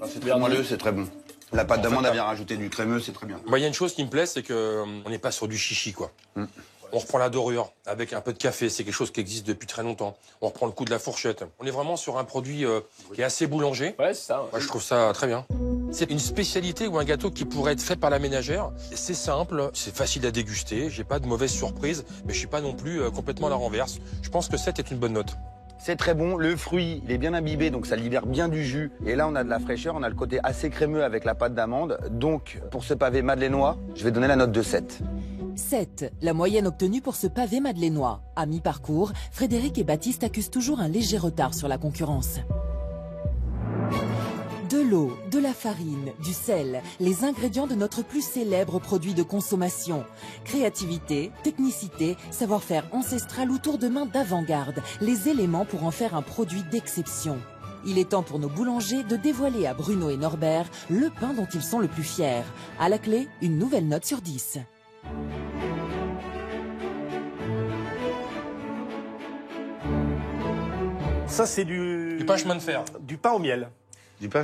C'est très moelleux, c'est très bon. La pâte d'amande a bien rajouté du crémeux, c'est très bien. Moi, il y a une chose qui me plaît, c'est que on n'est pas sur du chichi, quoi. On reprend la dorure avec un peu de café, c'est quelque chose qui existe depuis très longtemps. On reprend le coup de la fourchette. On est vraiment sur un produit qui est assez boulanger. Ouais, c'est ça. Ouais. Moi, je trouve ça très bien. C'est une spécialité ou un gâteau qui pourrait être fait par la ménagère. C'est simple, c'est facile à déguster, j'ai pas de mauvaise surprise, mais je suis pas non plus complètement à la renverse. Je pense que 7 est une bonne note. C'est très bon, le fruit, il est bien imbibé, donc ça libère bien du jus. Et là, on a de la fraîcheur, on a le côté assez crémeux avec la pâte d'amande. Donc, pour ce pavé madeleinois, je vais donner la note de 7. 7, la moyenne obtenue pour ce pavé madeleinois. À mi-parcours, Frédéric et Baptiste accusent toujours un léger retard sur la concurrence. De l'eau, de la farine, du sel, les ingrédients de notre plus célèbre produit de consommation. Créativité, technicité, savoir-faire ancestral ou tour de main d'avant-garde, les éléments pour en faire un produit d'exception. Il est temps pour nos boulangers de dévoiler à Bruno et Norbert le pain dont ils sont le plus fiers. À la clé, une nouvelle note sur 10. Ça, c'est du pain chemin de fer. Du pain au miel. Du pain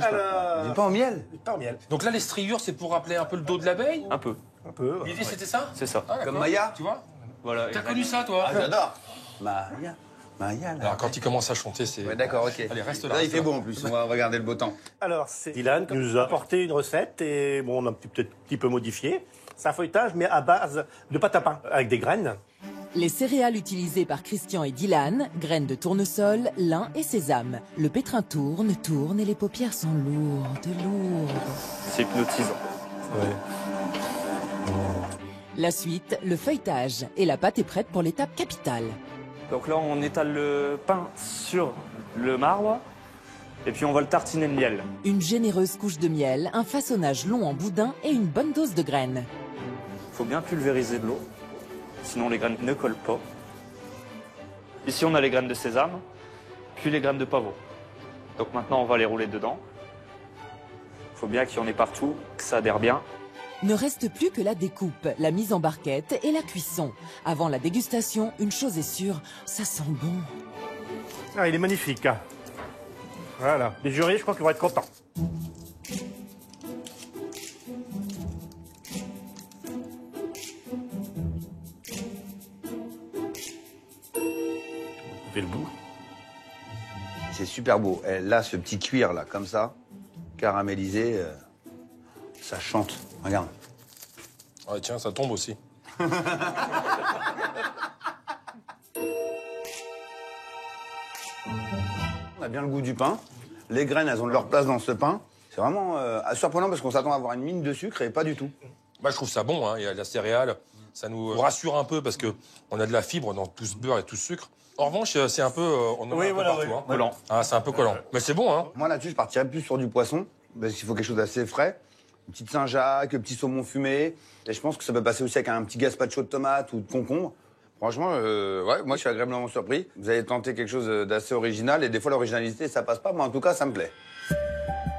au miel? Du pain au miel. Donc là, les striures, c'est pour rappeler un peu le dos de l'abeille? Un peu. Un peu. L'idée, c'était ça? C'est ça. Ah, d'accord. Comme Maya? Tu vois? Voilà. T'as connu ça, toi? Ah, j'adore. Maya. Maya, là. Alors, quand il commence à chanter, c'est... Ouais, d'accord, ok. Allez, reste là. Là, il reste fait là. beau en plus, on va regarder le beau temps. Alors, c'est Dylan qui nous a apporté une recette et bon, on a peut-être un petit peu modifié. C'est un feuilletage, mais à base de pâte à pain, avec des graines. Les céréales utilisées par Christian et Dylan, graines de tournesol, lin et sésame. Le pétrin tourne et les paupières sont lourdes. C'est hypnotisant. La suite, le feuilletage. Et la pâte est prête pour l'étape capitale. Donc là, on étale le pain sur le marbre et puis on va le tartiner de miel. Une généreuse couche de miel, un façonnage long en boudin et une bonne dose de graines. Il faut bien pulvériser de l'eau, sinon les graines ne collent pas. Ici, on a les graines de sésame, puis les graines de pavot. Donc maintenant, on va les rouler dedans. Il faut bien qu'il y en ait partout, que ça adhère bien. Ne reste plus que la découpe, la mise en barquette et la cuisson. Avant la dégustation, une chose est sûre, ça sent bon. Ah, il est magnifique. Hein. Voilà. Les jurys, je crois qu'ils vont être contents. On fait le bout. C'est super beau. Et là, ce petit cuir, là, comme ça, caramélisé, ça chante. Regarde. Ah tiens, ça tombe aussi. On a bien le goût du pain. Les graines, elles ont leur place dans ce pain. C'est vraiment surprenant parce qu'on s'attend à avoir une mine de sucre et pas du tout. Bah, je trouve ça bon, hein. Il y a de la céréale. Ça nous rassure un peu parce qu'on a de la fibre dans tout ce beurre et tout ce sucre. En revanche, c'est un peu... on en a un peu partout, hein. Collant. Ah, c'est un peu collant. Mais c'est bon, hein. Moi, là-dessus, je partirais plus sur du poisson parce qu'il faut quelque chose d'assez frais. Une petite Saint-Jacques, un petit saumon fumé. Et je pense que ça peut passer aussi avec un petit gazpacho de tomate ou de concombre. Franchement, ouais, moi, je suis agréablement surpris. Vous avez tenté quelque chose d'assez original et des fois, l'originalité, ça passe pas. Mais en tout cas, ça me plaît.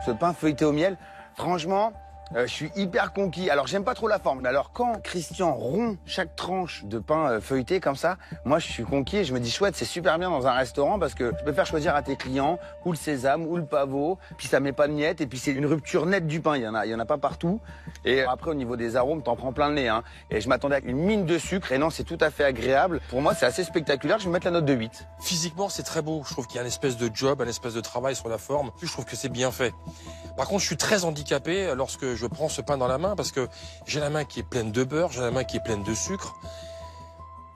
Ce pain feuilleté au miel, franchement, je suis hyper conquis. Alors, j'aime pas trop la forme. Mais alors, quand Christian rompt chaque tranche de pain feuilleté comme ça, moi, je suis conquis et je me dis, chouette, c'est super bien dans un restaurant parce que tu peux faire choisir à tes clients ou le sésame ou le pavot. Puis ça met pas de miettes et puis c'est une rupture nette du pain. Il y en a pas partout. Et après, au niveau des arômes, t'en prends plein le nez, hein. Et je m'attendais à une mine de sucre et non, c'est tout à fait agréable. Pour moi, c'est assez spectaculaire. Je vais mettre la note de 8. Physiquement, c'est très beau. Je trouve qu'il y a une espèce de job, un espèce de travail sur la forme. Je trouve que c'est bien fait. Par contre, je suis très handicapé lorsque je prends ce pain dans la main parce que j'ai la main qui est pleine de beurre, j'ai la main qui est pleine de sucre.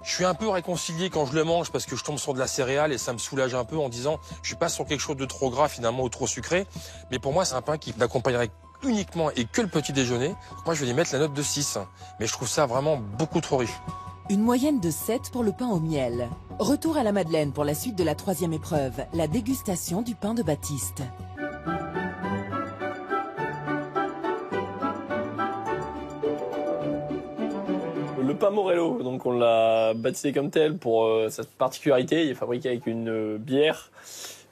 Je suis un peu réconcilié quand je le mange parce que je tombe sur de la céréale et ça me soulage un peu en disant je suis pas sur quelque chose de trop gras finalement ou trop sucré. Mais pour moi, c'est un pain qui n'accompagnerait uniquement et que le petit déjeuner. Moi, je vais lui mettre la note de 6. Mais je trouve ça vraiment beaucoup trop riche. Une moyenne de 7 pour le pain au miel. Retour à la Madeleine pour la suite de la 3e épreuve, la dégustation du pain de Baptiste. Le pain Morello, donc on l'a baptisé comme tel pour sa particularité. Il est fabriqué avec une bière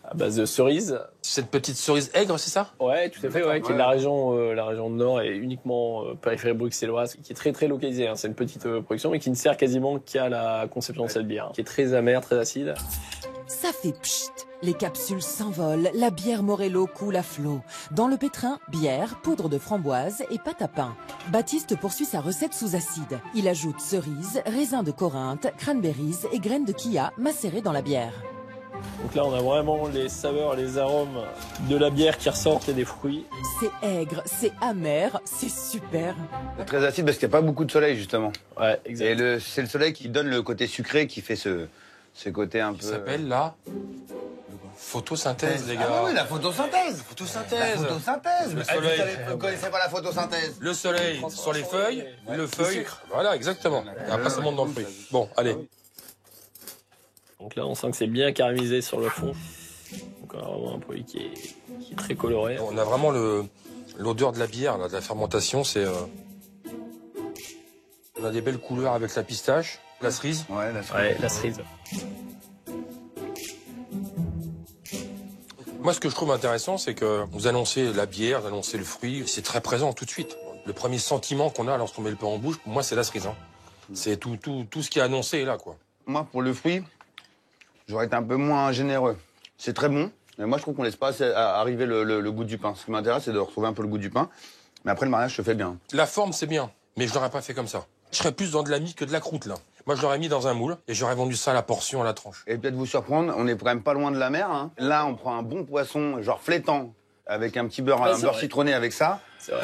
à base de cerises. Cette petite cerise aigre, c'est ça? Ouais, tout à fait, ouais, qui est de la région Nord et uniquement périphérie bruxelloise, qui est très très localisée. Hein. C'est une petite production, mais qui ne sert quasiment qu'à la conception de cette bière, qui est très amère, très acide. Ça fait pchit. Les capsules s'envolent, la bière Morello coule à flot. Dans le pétrin, bière, poudre de framboise et pâte à pain. Baptiste poursuit sa recette sous acide. Il ajoute cerises, raisins de Corinthe, cranberries et graines de chia macérées dans la bière. Donc là, on a vraiment les saveurs et les arômes de la bière qui ressortent et des fruits. C'est aigre, c'est amer, c'est super. C'est très acide parce qu'il n'y a pas beaucoup de soleil, justement. Ouais, exact. Et c'est le soleil qui donne le côté sucré qui fait ce côté un peu... Ça s'appelle la photosynthèse, les gars. Ah oui, la photosynthèse. Photosynthèse. La photosynthèse. Le soleil. Vous ne connaissez pas la photosynthèse? Le soleil sur les feuilles, le feuille. Voilà, exactement. Et après, ça monte dans le fruit. Bon, allez. Donc là, on sent que c'est bien caramélisé sur le fond. Donc on a vraiment un produit qui est très coloré. On a vraiment l'odeur de la bière, là, de la fermentation. On a des belles couleurs avec la pistache, la cerise. Ouais, la cerise. Ouais, la cerise. Moi, ce que je trouve intéressant, c'est que vous annoncez la bière, vous annoncez le fruit, c'est très présent tout de suite. Le premier sentiment qu'on a lorsqu'on met le pain en bouche, pour moi, c'est la cerise. Hein. C'est tout ce qui est annoncé là, quoi. Moi, pour le fruit, j'aurais été un peu moins généreux. C'est très bon, mais moi, je trouve qu'on laisse pas arriver le goût du pain. Ce qui m'intéresse, c'est de retrouver un peu le goût du pain. Mais après, le mariage se fait bien. La forme, c'est bien, mais je l'aurais pas fait comme ça. Je serais plus dans de la mie que de la croûte, là. Moi, je l'aurais mis dans un moule et j'aurais vendu ça à la portion, à la tranche. Et peut-être vous surprendre, on est quand même pas loin de la mer. Hein. Là, on prend un bon poisson, genre flétan, avec un petit beurre, un beurre citronné avec ça. C'est vrai.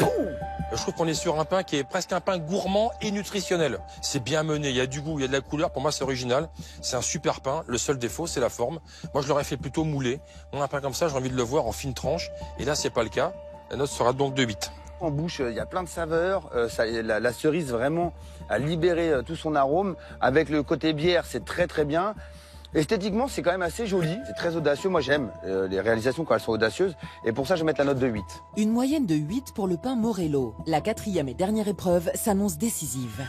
Je trouve qu'on est sur un pain qui est presque un pain gourmand et nutritionnel. C'est bien mené, il y a du goût, il y a de la couleur. Pour moi, c'est original. C'est un super pain. Le seul défaut, c'est la forme. Moi, je l'aurais fait plutôt moulé. Moi, un pain comme ça, j'ai envie de le voir en fine tranche. Et là, c'est pas le cas. La note sera donc de 8. En bouche, il y a plein de saveurs. La cerise, vraiment, a libéré tout son arôme. Avec le côté bière, c'est très très bien. Esthétiquement, c'est quand même assez joli. C'est très audacieux. Moi, j'aime les réalisations quand elles sont audacieuses. Et pour ça, je vais mettre la note de 8. Une moyenne de 8 pour le pain Morello. La 4e et dernière épreuve s'annonce décisive.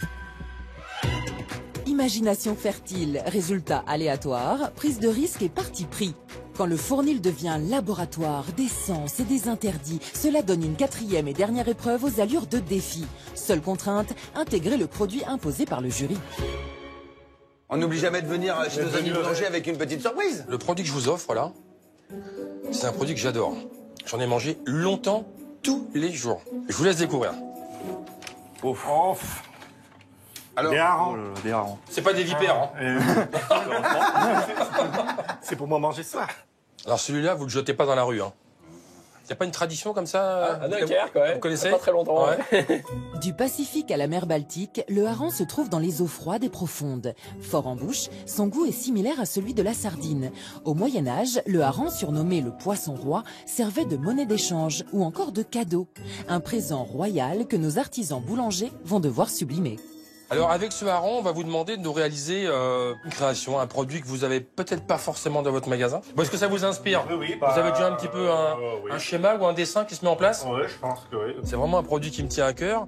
Imagination fertile, résultat aléatoire, prise de risque et parti pris. Quand le fournil devient laboratoire des sens et des interdits, cela donne une 4e et dernière épreuve aux allures de défi. Seule contrainte, intégrer le produit imposé par le jury. On n'oublie jamais de venir chez nos amis boulangers avec une petite surprise. Le produit que je vous offre là, c'est un produit que j'adore. J'en ai mangé longtemps, tous les jours. Je vous laisse découvrir. Ouf. Alors, des harengs. C'est pas des vipères, hein. C'est pour moi manger ce soir. Alors celui-là, vous le jetez pas dans la rue, hein. Y a pas une tradition comme ça À Dunkerque, quand même. Vous connaissez? Pas très longtemps. Ouais. Du Pacifique à la mer Baltique, le hareng se trouve dans les eaux froides et profondes. Fort en bouche, son goût est similaire à celui de la sardine. Au Moyen-Âge, le hareng, surnommé le poisson roi, servait de monnaie d'échange ou encore de cadeau. Un présent royal que nos artisans boulangers vont devoir sublimer. Alors avec ce hareng, on va vous demander de nous réaliser une création, un produit que vous avez peut-être pas forcément dans votre magasin. Est-ce que ça vous inspire? Oui, Vous avez déjà un petit peu un schéma ou un dessin qui se met en place? Oui, je pense que oui. C'est vraiment un produit qui me tient à cœur.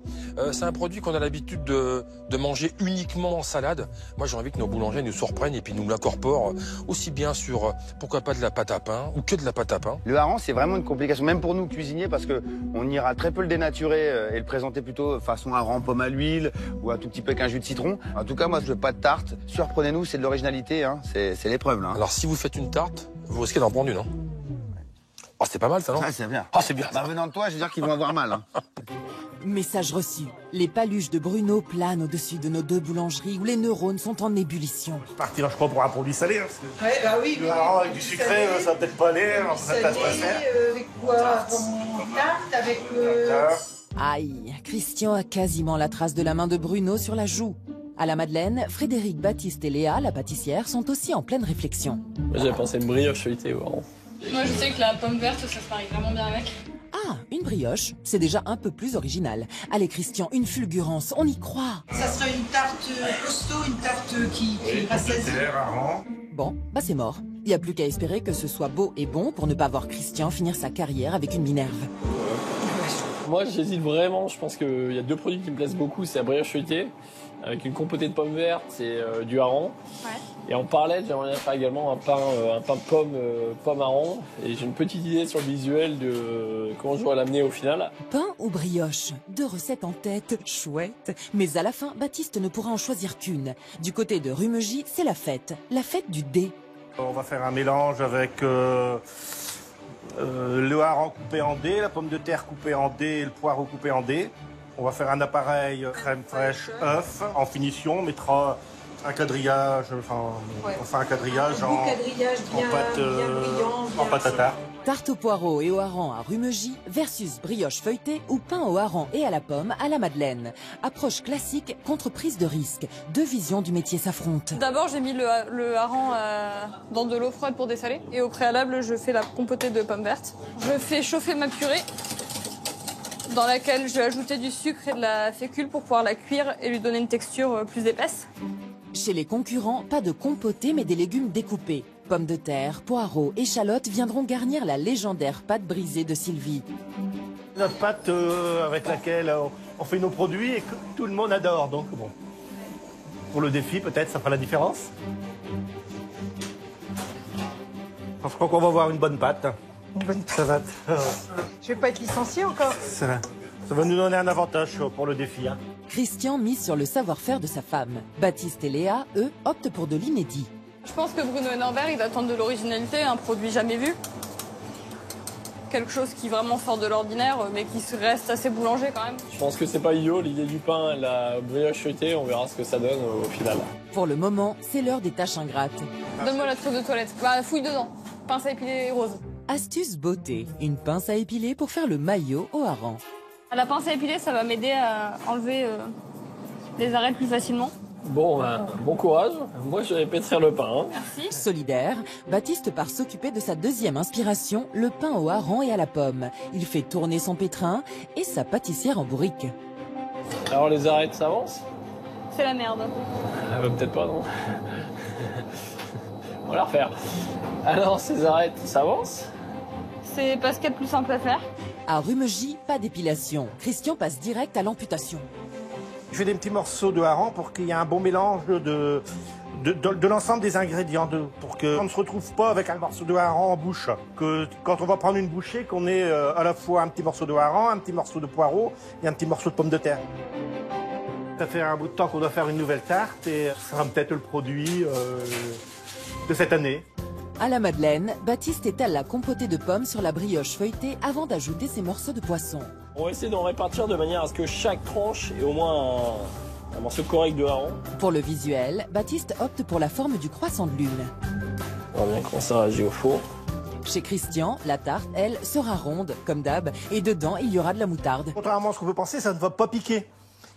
C'est un produit qu'on a l'habitude de manger uniquement en salade. Moi, j'ai envie que nos boulangers nous surprennent et puis nous l'incorporent aussi bien sur, pourquoi pas de la pâte à pain ou que de la pâte à pain. le hareng, c'est vraiment une complication, même pour nous cuisiniers, parce que on ira très peu le dénaturer et le présenter plutôt façon hareng pomme à l'huile ou un tout petit peu avec un jus de citron. En tout cas, moi, je veux pas de tarte. Surprenez-nous, c'est de l'originalité, hein. C'est l'épreuve, là. Alors, si vous faites une tarte, vous risquez d'en prendre une, hein. Oh, c'est pas mal, ça, non? Ah, c'est bien. Ah, c'est bien. Bah, venant de toi, je veux dire qu'ils vont avoir mal, hein. Message reçu. Les paluches de Bruno planent au-dessus de nos 2 boulangeries où les neurones sont en ébullition. Partir, je crois, pour un produit salé. Hein, Ouais, bah oui. le hareng avec du sucré, ça va peut-être pas aller. Ça va pas se faire. Avec quoi? Tarte, avec... Aïe, Christian a quasiment la trace de la main de Bruno sur la joue. À la Madeleine, Frédéric, Baptiste et Léa, la pâtissière, sont aussi en pleine réflexion. J'avais pensé une brioche feuilletée au hareng. Moi, je sais que la pomme verte, ça se marie vraiment bien avec. Ah, une brioche, c'est déjà un peu plus original. Allez Christian, une fulgurance, on y croit. Ça serait une tarte costaud, une tarte qui rassasie. Bon, bah c'est mort. Il n'y a plus qu'à espérer que ce soit beau et bon pour ne pas voir Christian finir sa carrière avec une Minerve. Moi, j'hésite vraiment. Je pense qu'il y a 2 produits qui me plaisent beaucoup. C'est la brioche feuilletée, avec une compotée de pommes vertes et du hareng. Ouais. Et en parallèle, j'aimerais bien faire également un pain pomme hareng. Et j'ai une petite idée sur le visuel de comment je dois l'amener au final. Pain ou brioche? 2 recettes en tête, chouette. Mais à la fin, Baptiste ne pourra en choisir qu'une. Du côté de Rumegis, c'est la fête du dé. On va faire un mélange avec le hareng coupé en dés, la pomme de terre coupée en dés et le poireau coupé en dés. On va faire un appareil crème fraîche, œuf. En finition, on mettra un quadrillage, enfin un quadrillage en pâte à tarte. Tarte au poireau et au hareng à Rumegis versus brioche feuilletée ou pain au hareng et à la pomme à la Madeleine. Approche classique contre prise de risque. 2 visions du métier s'affrontent. D'abord, j'ai mis le hareng dans de l'eau froide pour dessaler. Et au préalable, je fais la compotée de pommes vertes. Je fais chauffer ma purée, dans laquelle je vais ajouter du sucre et de la fécule pour pouvoir la cuire et lui donner une texture plus épaisse. Chez les concurrents, pas de compotée mais des légumes découpés. Pommes de terre, poireaux, échalotes viendront garnir la légendaire pâte brisée de Sylvie. Notre pâte avec laquelle on fait nos produits et que tout le monde adore. Donc bon, pour le défi, peut-être, ça fera la différence. Je crois qu'on va avoir une bonne pâte. Une bonne Ça va, Je vais pas être licenciée encore. ça va nous donner un avantage pour le défi. Hein. Christian mise sur le savoir-faire de sa femme. Baptiste et Léa, eux, optent pour de l'inédit. Je pense que Bruno et Norbert, ils attendent de l'originalité, un produit jamais vu. Quelque chose qui vraiment sort de l'ordinaire, mais qui reste assez boulanger quand même. Je pense que c'est pas idiot, l'idée du pain et la brioche feuilletée, on verra ce que ça donne au final. Pour le moment, c'est l'heure des tâches ingrates. Donne-moi la trousse de toilette. Bah, fouille dedans. Pince à épiler rose. Astuce beauté, une pince à épiler pour faire le maillot au hareng. La pince à épiler, ça va m'aider à enlever les arêtes plus facilement. Bon, bon courage. Moi, je vais pétrir le pain. Hein. Merci. Solidaire, Baptiste part s'occuper de sa 2e inspiration, le pain au hareng et à la pomme. Il fait tourner son pétrin et sa pâtissière en bourrique. Alors, les arêtes, ça avance? C'est la merde. Peut-être pas, non. On va la refaire. Alors, ces arêtes, ça avance? C'est pas ce qu'il y a de plus simple à faire. À Rumegis, pas d'épilation. Christian passe direct à l'amputation. Je fais des petits morceaux de hareng pour qu'il y ait un bon mélange de l'ensemble des ingrédients, pour qu'on ne se retrouve pas avec un morceau de hareng en bouche. Que quand on va prendre une bouchée, qu'on ait à la fois un petit morceau de hareng, un petit morceau de poireau et un petit morceau de pomme de terre. Ça fait un bout de temps qu'on doit faire une nouvelle tarte et ce sera peut-être le produit de cette année. À la madeleine, Baptiste étale la compotée de pommes sur la brioche feuilletée avant d'ajouter ses morceaux de poisson. On va essayer d'en répartir de manière à ce que chaque tranche ait au moins un morceau correct de hareng. Pour le visuel, Baptiste opte pour la forme du croissant de lune. On va bien comment ça réagit au four. Chez Christian, la tarte, elle, sera ronde, comme d'hab, et dedans, il y aura de la moutarde. Contrairement à ce qu'on peut penser, ça ne va pas piquer.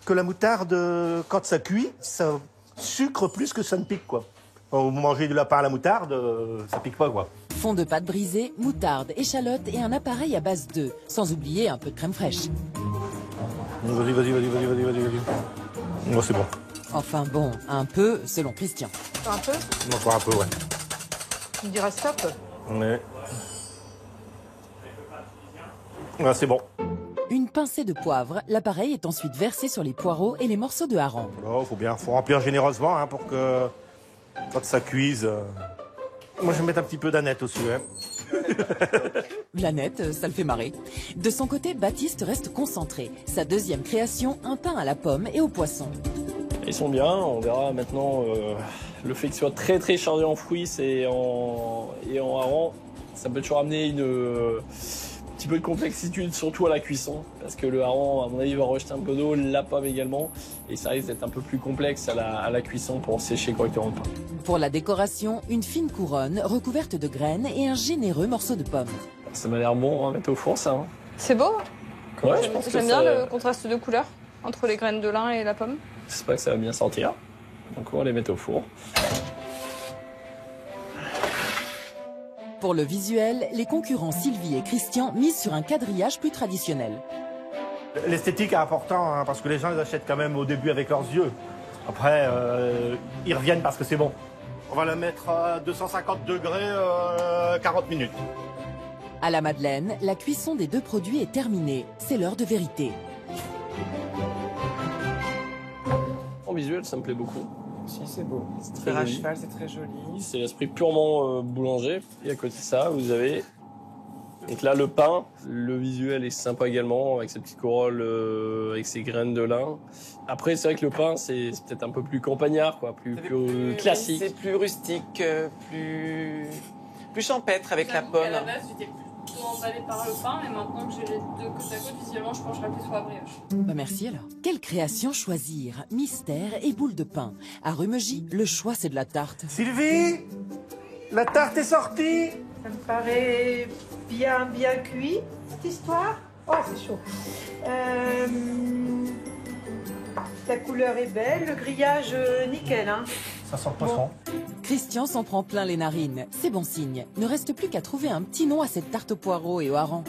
Que la moutarde, quand ça cuit, ça sucre plus que ça ne pique, quoi. Quand vous mangez du lapin à la moutarde, ça pique pas, quoi. Fond de pâte brisée, moutarde, échalote et un appareil à base d'œufs, sans oublier un peu de crème fraîche. Vas-y. Moi, c'est bon. Enfin bon, un peu, selon Christian. Un peu? Encore un peu, ouais. Tu me diras stop? Ouais. Ouais, c'est bon. Une pincée de poivre, l'appareil est ensuite versé sur les poireaux et les morceaux de hareng. Oh, faut remplir généreusement hein, pour que quand ça cuise. Moi, je vais mettre un petit peu d'aneth aussi. Hein. L'aneth, ça le fait marrer. De son côté, Baptiste reste concentré. Sa deuxième création, un pain à la pomme et au poisson. Ils sont bien, on verra maintenant le fait qu'ils soient très très chargés en fruits et en hareng, ça peut toujours amener un petit peu de complexité, surtout à la cuisson, parce que le hareng, à mon avis, va rejeter un peu d'eau, la pomme également, et ça risque d'être un peu plus complexe à la cuisson pour sécher correctement le pain. Pour la décoration, une fine couronne recouverte de graines et un généreux morceau de pomme. Ça m'a l'air bon à mettre au four, ça. Hein. C'est beau. Ouais, je pense que j'aime bien ça... le contraste de couleurs entre les graines de lin et la pomme. J'espère que ça va bien sortir. Donc on va les mettre au four. Pour le visuel, les concurrents Sylvie et Christian misent sur un quadrillage plus traditionnel. L'esthétique est important hein, parce que les gens les achètent quand même au début avec leurs yeux. Après, ils reviennent parce que c'est bon. On va la mettre à 250 degrés 40 minutes. À la madeleine, la cuisson des deux produits est terminée. C'est l'heure de vérité. En visuel, ça me plaît beaucoup. Si, c'est beau. C'est Faire très à joli. cheval, c'est très joli. C'est l'esprit purement boulanger. Et à côté de ça, vous avez... Donc là, le pain, le visuel est sympa également, avec ses petites corolles, avec ses graines de lin. Après, c'est vrai que le pain, c'est peut-être un peu plus campagnard, quoi, plus classique. C'est plus rustique, plus champêtre avec la pomme. À la base, j'étais plutôt emballée par le pain, et maintenant que j'ai les deux côte à côte, visuellement, je pencherais plus sur la brioche. Bah merci alors. Quelle création choisir? Mystère et boule de pain. À Rumegis, le choix c'est de la tarte. Sylvie, la tarte est sortie. Ça me paraît bien cuit, cette histoire. Oh, c'est chaud. La couleur est belle, le grillage nickel. Hein. Ça sent le poisson. Christian s'en prend plein les narines. C'est bon signe. Ne reste plus qu'à trouver un petit nom à cette tarte au poireau et au hareng.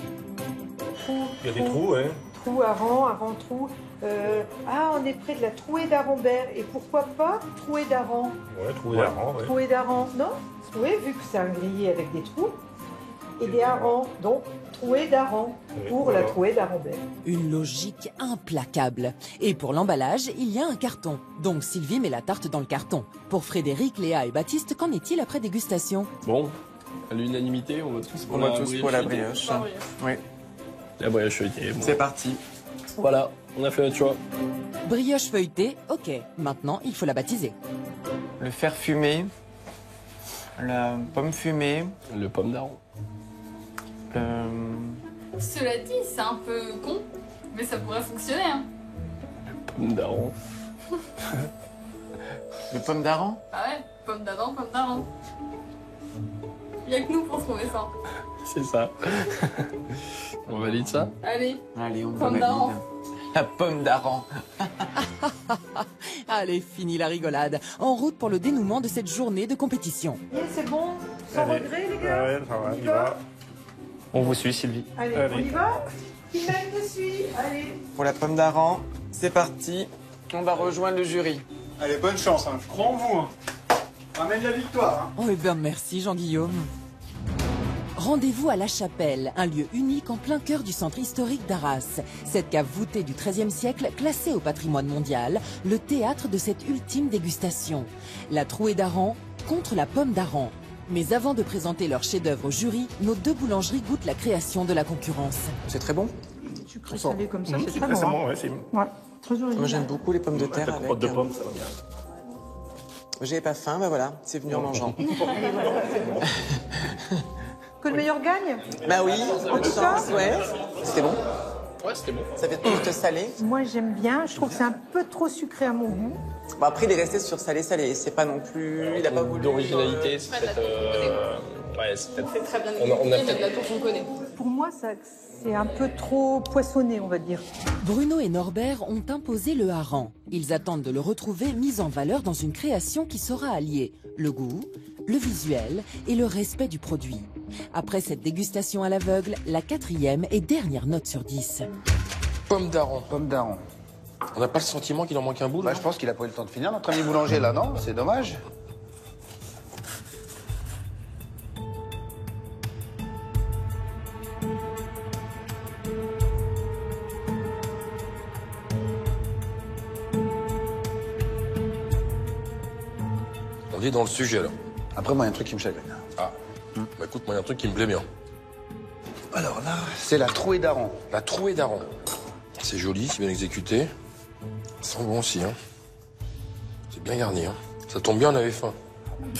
Il y a des trous, hein. Trou, hareng, trou. On est près de la trouée d'Arambert. Et pourquoi pas trouée d'hareng? Ouais, troué d'hareng, ouais. Trouée d'hareng, non? Oui, vu que c'est un grillé avec des trous. Et des harengs, donc trouée d'hareng pour la trouée d'Arambert. Une logique implacable. Et pour l'emballage, il y a un carton. Donc Sylvie met la tarte dans le carton. Pour Frédéric, Léa et Baptiste, qu'en est-il après dégustation? Bon, à l'unanimité, on va tous pour la brioche. Oui. La brioche feuilletée. Bon. C'est parti. Voilà, on a fait notre choix. Brioche feuilletée, ok. Maintenant, il faut la baptiser. Le fer fumé, la pomme fumée, le pomme d'hareng. Cela dit, c'est un peu con, mais ça pourrait fonctionner. Hein. Pomme d'hareng. Le pomme d'hareng. Ah ouais, pomme d'Adam, pomme d'hareng. Il n'y a que nous pour trouver ça. C'est ça. On valide ça? Allez, on pomme d'hareng. La pomme d'hareng. Allez, fini la rigolade. En route pour le dénouement de cette journée de compétition. C'est bon? Sans regret, les gars? Ouais, ça va, on y va. On vous suit, Sylvie. Allez, on y va? Imen me suit, allez. Pour la pomme d'hareng, c'est parti. On va rejoindre le jury. Allez, bonne chance, hein. Je crois en vous. Hein. Ramène la victoire. Hein. Oh, eh bien, merci, Jean-Guillaume. Rendez-vous à La Chapelle, un lieu unique en plein cœur du centre historique d'Arras. Cette cave voûtée du XIIIe siècle, classée au patrimoine mondial, le théâtre de cette ultime dégustation. La trouée d'Aran contre la pomme d'Aran. Mais avant de présenter leur chef-d'œuvre au jury, nos deux boulangeries goûtent la création de la concurrence. C'est très bon. Sucré salé comme ça, c'est très Récemment, bon. ouais, c'est... Ouais, très joli. Moi j'aime beaucoup les pommes de terre La avec. compote de pommes, ça va bien. J'avais pas faim, bah voilà, c'est venu en mangeant. Que le meilleur gagne. Bah oui, En tout cas, ouais. C'était bon. Ouais, c'était bon. Ça fait plus salé. moi j'aime bien. Je trouve que c'est un peu trop sucré à mon goût. Bon, après il est resté sur salé-salé, c'est pas non plus. Il a pas voulu. D'originalité, c'est peut-être. Ouais, c'est peut-être. C'est très bien On a exécuté, mais de la tour qu'on connaît. Pour moi, c'est un peu trop poissonné, on va dire. Bruno et Norbert ont imposé le hareng. Ils attendent de le retrouver mis en valeur dans une création qui saura allier le goût, le visuel et le respect du produit. Après cette dégustation à l'aveugle, la 4e et dernière note sur 10. Pomme d'Aran. Pomme d'Aran. On n'a pas le sentiment qu'il en manque un bout, là? Bah, je pense qu'il a pas eu le temps de finir, notre ami boulanger, là, non? C'est dommage. On est dans le sujet, là. Après, moi, il y a un truc qui me chagrine. Ah. Bah écoute, moi, il y a un truc qui me plaît bien. Alors là, c'est la trouée d'Aran. La trouée d'Aran. C'est joli, c'est bien exécuté. Ça sent bon aussi, hein. C'est bien garni, hein. Ça tombe bien, on avait faim.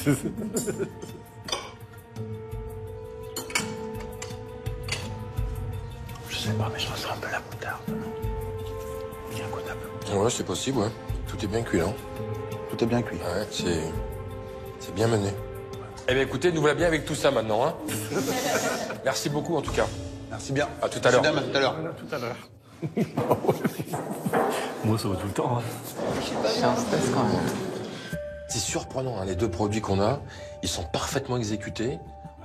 Je sais pas, mais je ressens un peu la moutarde. Il y a un goût un peu. Ouais, c'est possible, ouais. Tout est bien cuit, là. Tout est bien cuit. Ouais, c'est bien mené. Eh bien, écoutez, nous voilà bien avec tout ça maintenant, hein. Merci beaucoup, en tout cas. Merci bien. À tout à l'heure. Merci, dame, à tout à l'heure. Tout à l'heure. Moi, ça va tout le temps. Hein. C'est un stress quand même. C'est surprenant, hein, les deux produits qu'on a, ils sont parfaitement exécutés.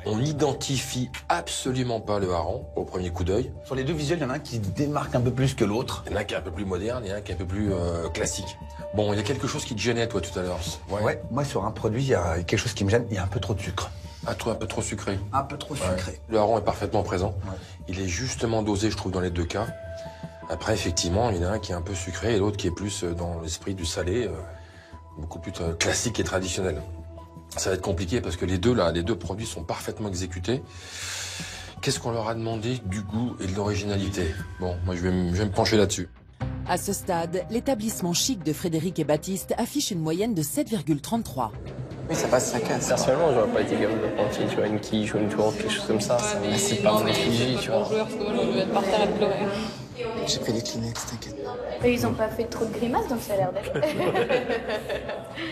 On n'identifie absolument pas le hareng au premier coup d'œil. Sur les deux visuels, il y en a un qui se démarque un peu plus que l'autre. Il y en a un qui est un peu plus moderne, il y en a un qui est un peu plus classique. Bon, il y a quelque chose qui te gênait, toi, tout à l'heure. Ouais, moi, sur un produit, il y a quelque chose qui me gêne, il y a un peu trop de sucre. Ah, toi, un peu trop sucré. Un peu trop sucré. Ouais. Le hareng est parfaitement présent. Ouais. Il est justement dosé, je trouve, dans les deux cas. Après, effectivement, il y en a un qui est un peu sucré et l'autre qui est plus dans l'esprit du salé, beaucoup plus classique et traditionnel. Ça va être compliqué parce que les deux produits sont parfaitement exécutés. Qu'est-ce qu'on leur a demandé du goût et de l'originalité? Bon, moi je vais me pencher là-dessus. À ce stade, l'établissement chic de Frédéric et Baptiste affiche une moyenne de 7,33. Oui, ça passe, ça casse. Personnellement, j'aurais pas été capable de prendre, tu vois, une quiche ou une tourte, quelque chose comme ça. C'est pas mon effigie, tu vois. Joueur, parce que moi, j'aurais dû être par terre à pleurer. J'ai fait des Kleenex, t'inquiète pas. Et ils ont pas fait trop de grimaces, donc ça a l'air d'aller.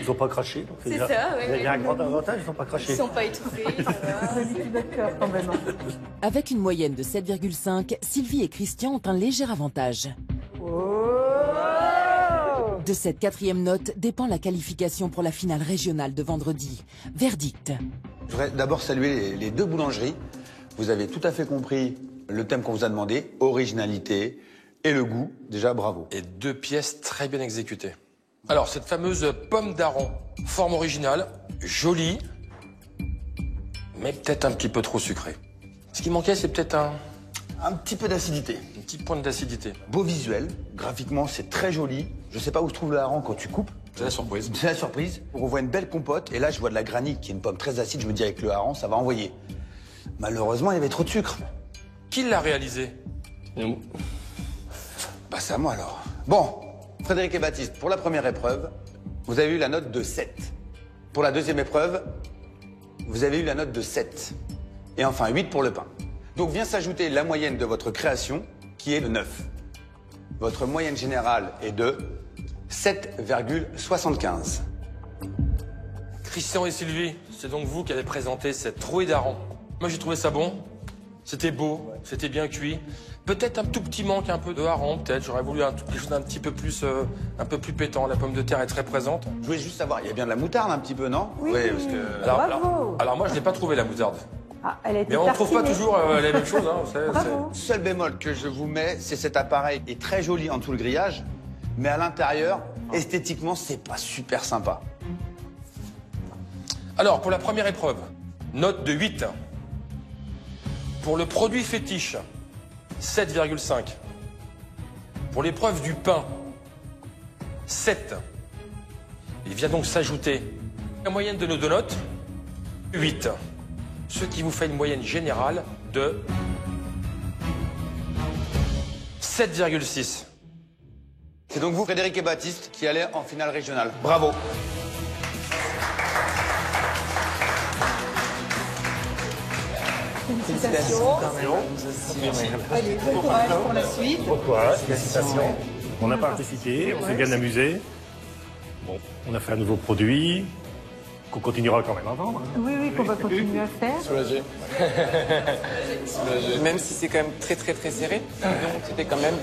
Ils ont pas craché. Donc C'est ça, ouais. Il y a un grand avantage, ils ont pas craché. Ils sont pas étouffés, ça va. Quand même. Avec une moyenne de 7,5, Sylvie et Christian ont un léger avantage. De cette 4e note dépend la qualification pour la finale régionale de vendredi. Verdict. Je voudrais d'abord saluer les deux boulangeries. Vous avez tout à fait compris le thème qu'on vous a demandé, originalité et le goût. Déjà, bravo. Et deux pièces très bien exécutées. Alors, cette fameuse pomme d'Aran, forme originale, jolie, mais peut-être un petit peu trop sucrée. Ce qui manquait, c'est peut-être un petit peu d'acidité. Une petite pointe d'acidité. Beau visuel, graphiquement, c'est très joli. Je sais pas où se trouve le hareng quand tu coupes. C'est la surprise. C'est la surprise. On voit une belle compote, et là, je vois de la granite, qui est une pomme très acide. Je me dis, avec le hareng, ça va envoyer. Malheureusement, il y avait trop de sucre. Qui l'a réalisé? Nous. Bah, c'est à moi, alors. Bon, Frédéric et Baptiste, pour la première épreuve, vous avez eu la note de 7. Pour la deuxième épreuve, vous avez eu la note de 7. Et enfin, 8 pour le pain. Donc vient s'ajouter la moyenne de votre création, qui est de 9. Votre moyenne générale est de 7,75. Christian et Sylvie, c'est donc vous qui avez présenté cette trouée d'Aran. Moi, j'ai trouvé ça bon. C'était beau, c'était bien cuit. Peut-être un tout petit manque un peu de hareng, peut-être. J'aurais voulu quelque chose d'un petit peu plus, pétant. La pomme de terre est très présente. Je voulais juste savoir, il y a bien de la moutarde un petit peu, non? Oui, parce que... Alors moi, je n'ai pas trouvé la moutarde. Ah, elle a été Mais on ne trouve pas tartinée. toujours la même chose. Hein, Bravo. Seul bémol que je vous mets, c'est cet appareil est très joli en dessous le grillage, mais à l'intérieur, esthétiquement, c'est pas super sympa. Alors, pour la première épreuve, note de 8. Pour le produit fétiche, 7,5. Pour l'épreuve du pain, 7. Il vient donc s'ajouter la moyenne de nos deux notes, 8. Ce qui vous fait une moyenne générale de 7,6. C'est donc vous, Frédéric et Baptiste, qui allez en finale régionale. Bravo. Félicitations. Allez, bon courage pour la suite. Bon courage, félicitations. On a participé, on s'est bien amusé. Bon, on a fait un nouveau produit qu'on continuera quand même à vendre. Oui, oui, qu'on va continuer à faire. Soulagé. Même si c'est quand même très serré. Donc c'était quand même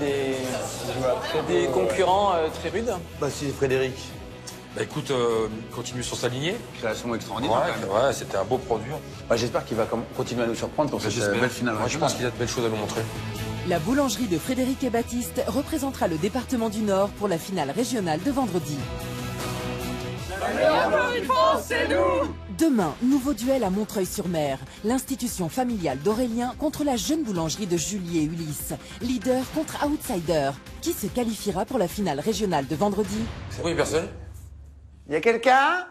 des concurrents très rudes. Bah si, Frédéric. Bah écoute, continue sur sa lignée. Création extraordinaire. Ouais, c'était un beau produit. Bah, j'espère qu'il va continuer à nous surprendre pour cette belle finale. Ouais, je pense qu'il a de belles choses à nous montrer. La boulangerie de Frédéric et Baptiste représentera le département du Nord pour la finale régionale de vendredi. Demain, nouveau duel à Montreuil-sur-Mer. L'institution familiale d'Aurélien contre la jeune boulangerie de Julie et Ulysse. Leader contre outsider. Qui se qualifiera pour la finale régionale de vendredi? Oui, personne. Y a quelqu'un?